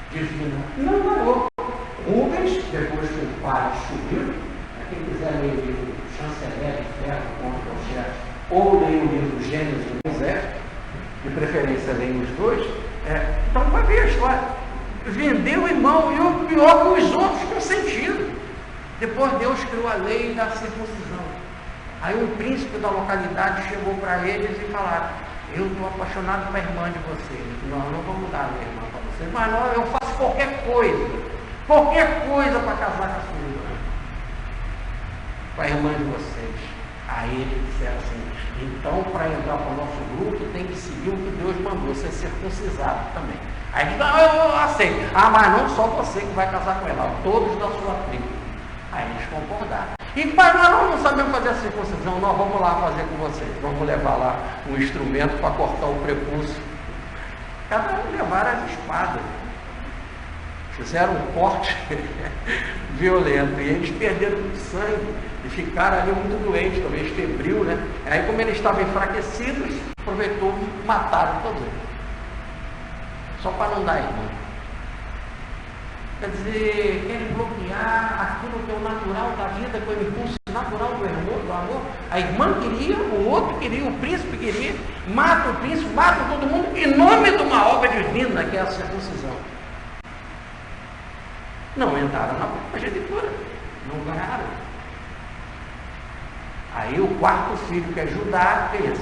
divina. Não ganhou. Rubens, depois que o pai subiu, quem quiser ler o livro Chanceler de Ferro contra o chefe, ou ler o livro Gênesis de Moisés, de preferência leem os dois, então vai ver a história. Vendeu o irmão, e o pior que os outros consentiram. Depois Deus criou a lei da circuncisão. Aí um príncipe da localidade chegou para eles e falaram, eu estou apaixonado pela irmã de vocês. Não vamos dar a minha irmã para vocês, mas não, eu faço qualquer coisa para casar com a sua irmã, com a irmã de vocês. Aí eles disseram assim, então para entrar para o nosso grupo tem que seguir o que Deus mandou, ser circuncisado também. Aí eles falaram, eu aceito. Mas não só você que vai casar com ela, todos da sua tribo. Aí eles concordaram. E pai, nós não sabemos fazer a circuncisão, nós vamos lá fazer com vocês. Vamos levar lá um instrumento para cortar o prepúcio. Cada um levaram as espadas. Fizeram um corte violento. E eles perderam muito sangue. E ficaram ali muito doentes, talvez febril, né? Aí como eles estavam enfraquecidos, aproveitou e mataram todos eles. Só para não dar irmão. Quer dizer, querem bloquear aquilo que é o natural da vida, que é o impulso natural do amor. A irmã queria, o outro queria, o príncipe queria, mata o príncipe, mata todo mundo, em nome de uma obra divina, que é a circuncisão. Não entraram na primogenitura, não ganharam. Aí o quarto filho, que é Judá, fez,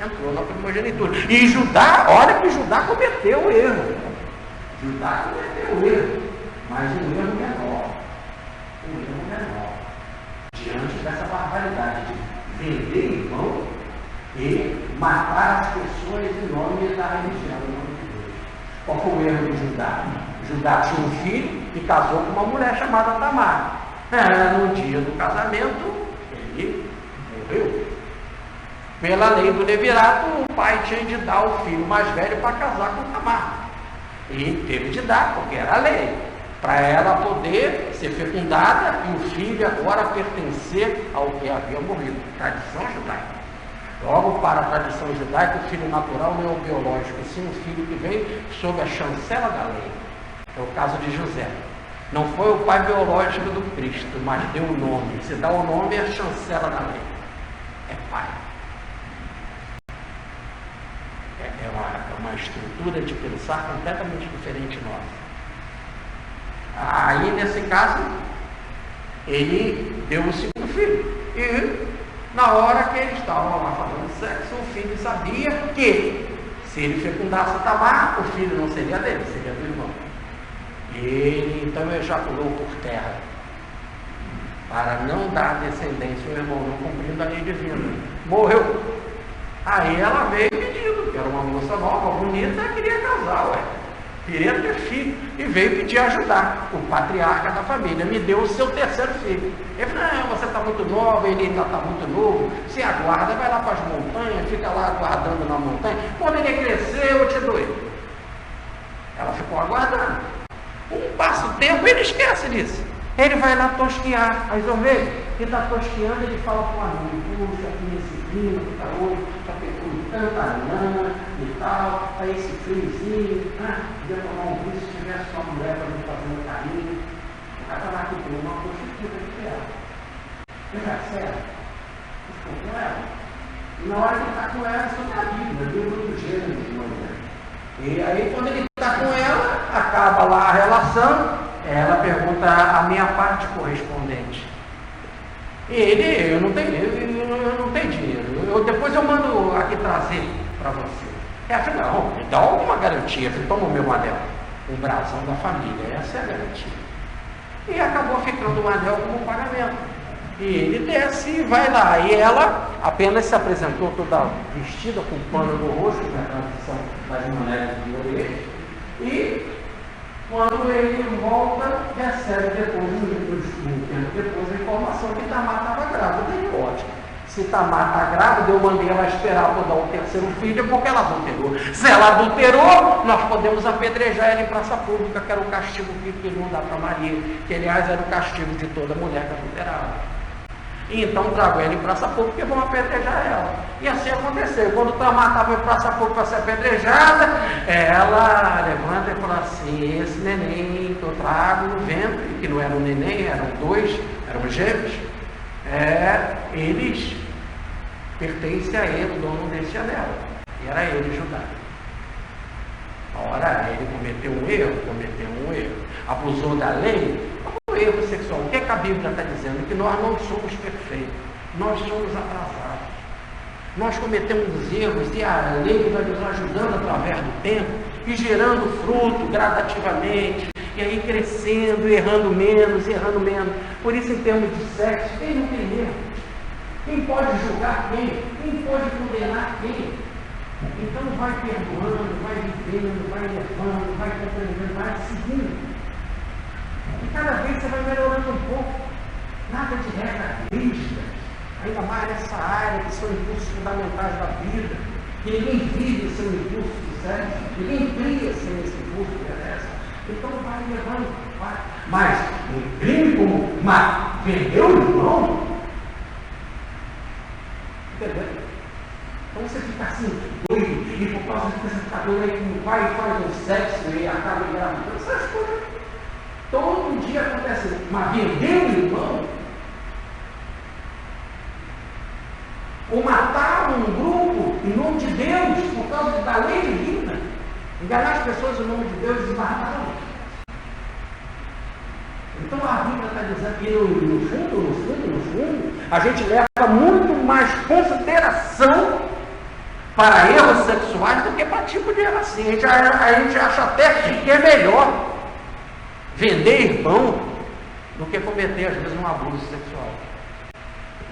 entrou na primogenitura. E Judá, olha que Judá cometeu o erro. Judá cometeu o erro. Mas um erro menor, diante dessa barbaridade de vender irmão e matar as pessoas em nome da religião, em nome de Deus. Qual foi o erro de Judá? Judá tinha um filho e casou com uma mulher chamada Tamar. No dia do casamento, ele morreu. Pela lei do levirato, o pai tinha de dar o filho mais velho para casar com Tamar. E teve de dar, porque era a lei. Para ela poder ser fecundada e o filho agora pertencer ao que havia morrido. Tradição judaica. Logo, para a tradição judaica, o filho natural não é o biológico, sim o filho que vem sob a chancela da lei. É o caso de José. Não foi o pai biológico do Cristo, mas deu o nome. Se dá o nome, é a chancela da lei. É pai. É uma estrutura de pensar completamente diferente nossa. Aí, nesse caso, ele deu o segundo filho. E, na hora que eles estavam lá fazendo sexo, o filho sabia que, se ele fecundasse Tamar, o filho não seria dele, seria do irmão. Ele, então, ejaculou por terra, para não dar descendência ao irmão, não cumprindo a lei divina. Morreu. Aí ela veio pedindo, que era uma moça nova, bonita, queria casar, queria ter filho, e veio pedir ajudar. O patriarca da família me deu o seu terceiro filho. Ele falou, não, você está muito nova, ele ainda está muito novo, se aguarda, vai lá para as montanhas, fica lá aguardando na montanha, quando ele crescer eu te dou ele. Ela ficou aguardando. Passa o tempo, ele esquece disso. Ele vai lá tosquear as ovelhas. Ele está tosqueando, ele fala para o amigo, puxa, aqui nesse clima que está hoje, está pegando tanta lã e tal, está esse friozinho, podia tomar um vinho se tivesse uma mulher para me fazer um carinho. O cara está lá que tem uma prostituta de ela. Ele já serve. Ficou com ela. E na hora que ele está com ela, isso está Bíblia, livro do gênero de mulher. E aí quando ele está com ela, acaba lá a relação, ela pergunta a minha parte correspondente. E ele, eu não tenho dinheiro, depois eu mando aqui trazer para você. Afinal, me dá alguma garantia, toma o meu anel, o brasão da família, essa é a garantia. E acabou ficando o anel como pagamento. E ele desce e vai lá. E ela apenas se apresentou toda vestida com pano no rosto, na tradição das mulheres de Oriente. E quando ele volta, recebe depois, um tempo depois, a informação que Tamar estava grávida. E ótimo. Se Tamar está grávida, eu mandei ela esperar para dar o terceiro filho, porque ela adulterou. Se ela adulterou, nós podemos apedrejar ela em praça pública, que era o castigo que não dá para Maria, que aliás era o castigo de toda mulher que adulterava. E então trago ela em praça pública e vão apedrejar ela. E assim aconteceu. Quando Tamar estava em praça pública para ser apedrejada, ela levanta e fala assim, esse neném que eu trago no ventre, que não era um neném, eram dois, eram gêmeos, eles pertencem a ele, o dono desse anel. E era ele, Judá. Ora, ele cometeu um erro, abusou da lei, um erro sexual. O que é que a Bíblia está dizendo? Que nós não somos perfeitos, nós somos atrasados. Nós cometemos erros e a lei vai nos ajudando através do tempo e gerando fruto gradativamente, e aí crescendo, errando menos. Por isso, em termos de sexo, quem não tem erro? Quem pode julgar quem? Quem pode condenar quem? Então vai perdoando, vai vivendo, vai levando, vai compreendendo, vai seguindo. E cada vez você vai melhorando um pouco. Nada de regra rígida. Ainda mais nessa área que são impulsos fundamentais da vida. Que ninguém vive sem o impulso do sexo. Ninguém cria sem esse impulso que merece. Então vai levando, vai. Mas um crime como vendeu o irmão? Entendeu? Então você fica assim, doido, e por causa de você ficar doido aí, vai e faz um sexo e acaba engravidando. Essas coisas. Todo dia acontece. Mas vender o irmão? Ou matar um grupo em nome de Deus, por causa da lei divina? Enganar as pessoas em nome de Deus e matá-los? Então a Bíblia está dizendo que no fundo, a gente leva muito mais consideração para erros sexuais do que para tipo de erro assim. A gente acha até que é melhor vender irmão do que cometer, às vezes, um abuso sexual.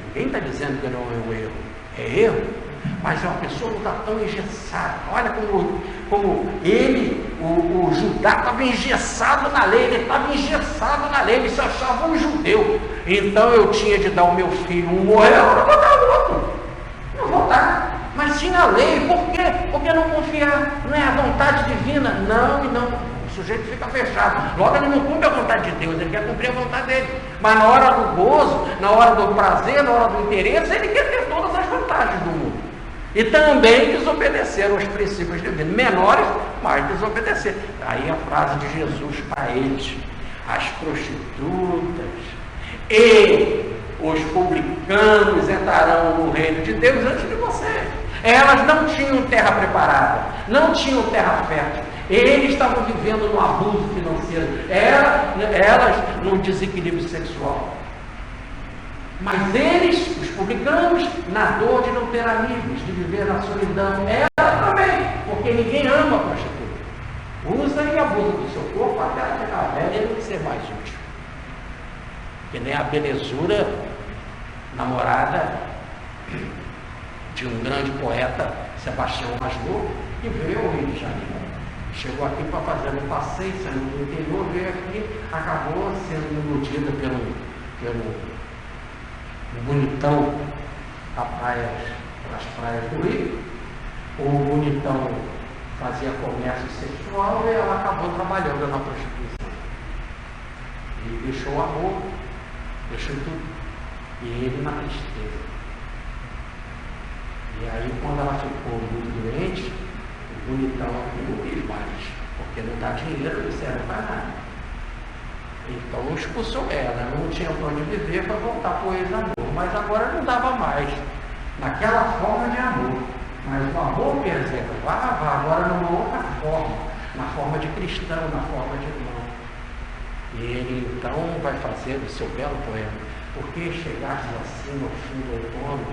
Ninguém está dizendo que não é um erro. É erro, mas é uma pessoa não está tão engessada. Olha como ele, o Judá, estava engessado na lei. Ele se achava um judeu. Então eu tinha de dar o meu filho, um morreu, eu não vou dar o outro. Não vou dar. Mas tinha a lei, por quê? Porque não confiar, não é a vontade divina. Não e não. O sujeito fica fechado. Logo ele não cumpre a vontade de Deus, ele quer cumprir a vontade dele. Mas na hora do gozo, na hora do prazer, na hora do interesse, ele quer ter todas as vantagens do mundo. E também desobedecer aos princípios divinos. Menores, mas desobedecer. Aí a frase de Jesus para eles: as prostitutas e os publicanos entrarão no reino de Deus antes de vocês. Elas não tinham terra preparada, não tinham terra fértil. Eles estavam vivendo no abuso financeiro, elas no desequilíbrio sexual. Mas eles, os publicanos, na dor de não ter amigos, de viver na solidão. Ela também, porque ninguém ama a prostituta. Usa e abusa do seu corpo até ela ficar velha e não ser mais útil. Que nem a belezura, namorada de um grande poeta, Sebastião Maslow, que veio ao Rio de Janeiro. Chegou aqui para fazer um passeio, saindo do interior, veio aqui, acabou sendo iludida pelo bonitão das praias do Rio. O bonitão fazia comércio sexual e ela acabou trabalhando na prostituição. E deixou o amor, deixou tudo. E ele na tristeza. E aí, quando ela ficou muito doente, o bonitão não quis mais, porque não dá dinheiro, não serve para nada. Então expulsou ela, não tinha para onde viver para voltar para o ex-amor, mas agora não dava mais, naquela forma de amor. Mas o amor preservava agora numa outra forma, na forma de cristão, na forma de irmão. E ele então vai fazer o seu belo poema, porque chegaste assim no fim do outono,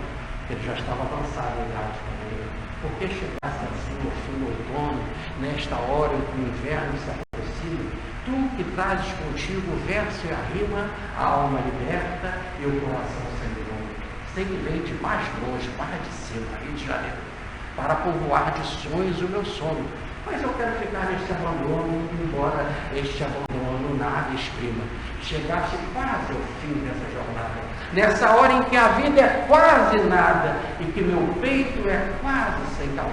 ele já estava avançado em idade também, porque chegaste assim no fim do outono, nesta hora em que o inverno se aproxima, tu que trazes contigo o verso e a rima, a alma liberta e o coração sem nome. Sei que vem de mais longe, para de cima, Rio de Janeiro, para povoar de sonhos o meu sono. Mas eu quero ficar neste abandono, embora este abandono nada exprima. Chegaste quase ao fim dessa jornada, nessa hora em que a vida é quase nada e que meu peito é quase sem calor.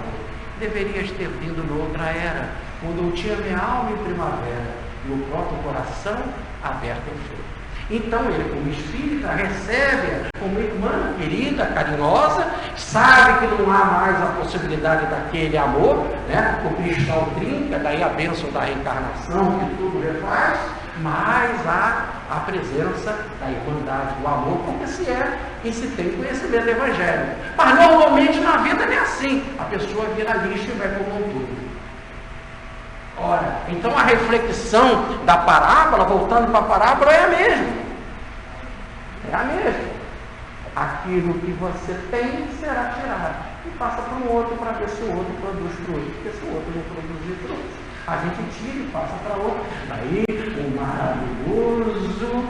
Deverias ter vindo noutra era, quando eu tinha minha alma em primavera e o próprio coração aberto em flor. Então ele, como espírita, recebe como irmã querida, carinhosa, sabe que não há mais a possibilidade daquele amor, né? O cristal trinca, daí a bênção da reencarnação, que tudo refaz, mas há a presença da irmandade, do amor, porque se é e se tem conhecimento do Evangelho. Mas normalmente na vida não é assim, a pessoa vira lixo e vai como um tudo. Ora, então a reflexão da parábola, voltando para a parábola, é a mesma. É a mesma. Aquilo que você tem será tirado. E passa para um outro para ver se o outro produz fruto. Porque se o outro não produzir fruto, a gente tira e passa para outro. Daí o maravilhoso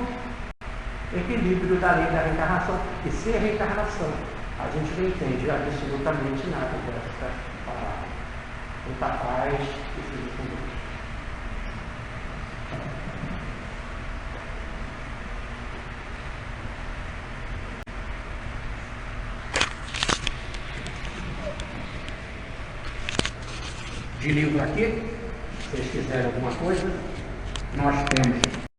equilíbrio da lei da reencarnação. E sem a reencarnação, a gente não entende absolutamente nada dessa parábola. Muita paz e fique com Deus. De livro aqui, se vocês quiserem alguma coisa, nós temos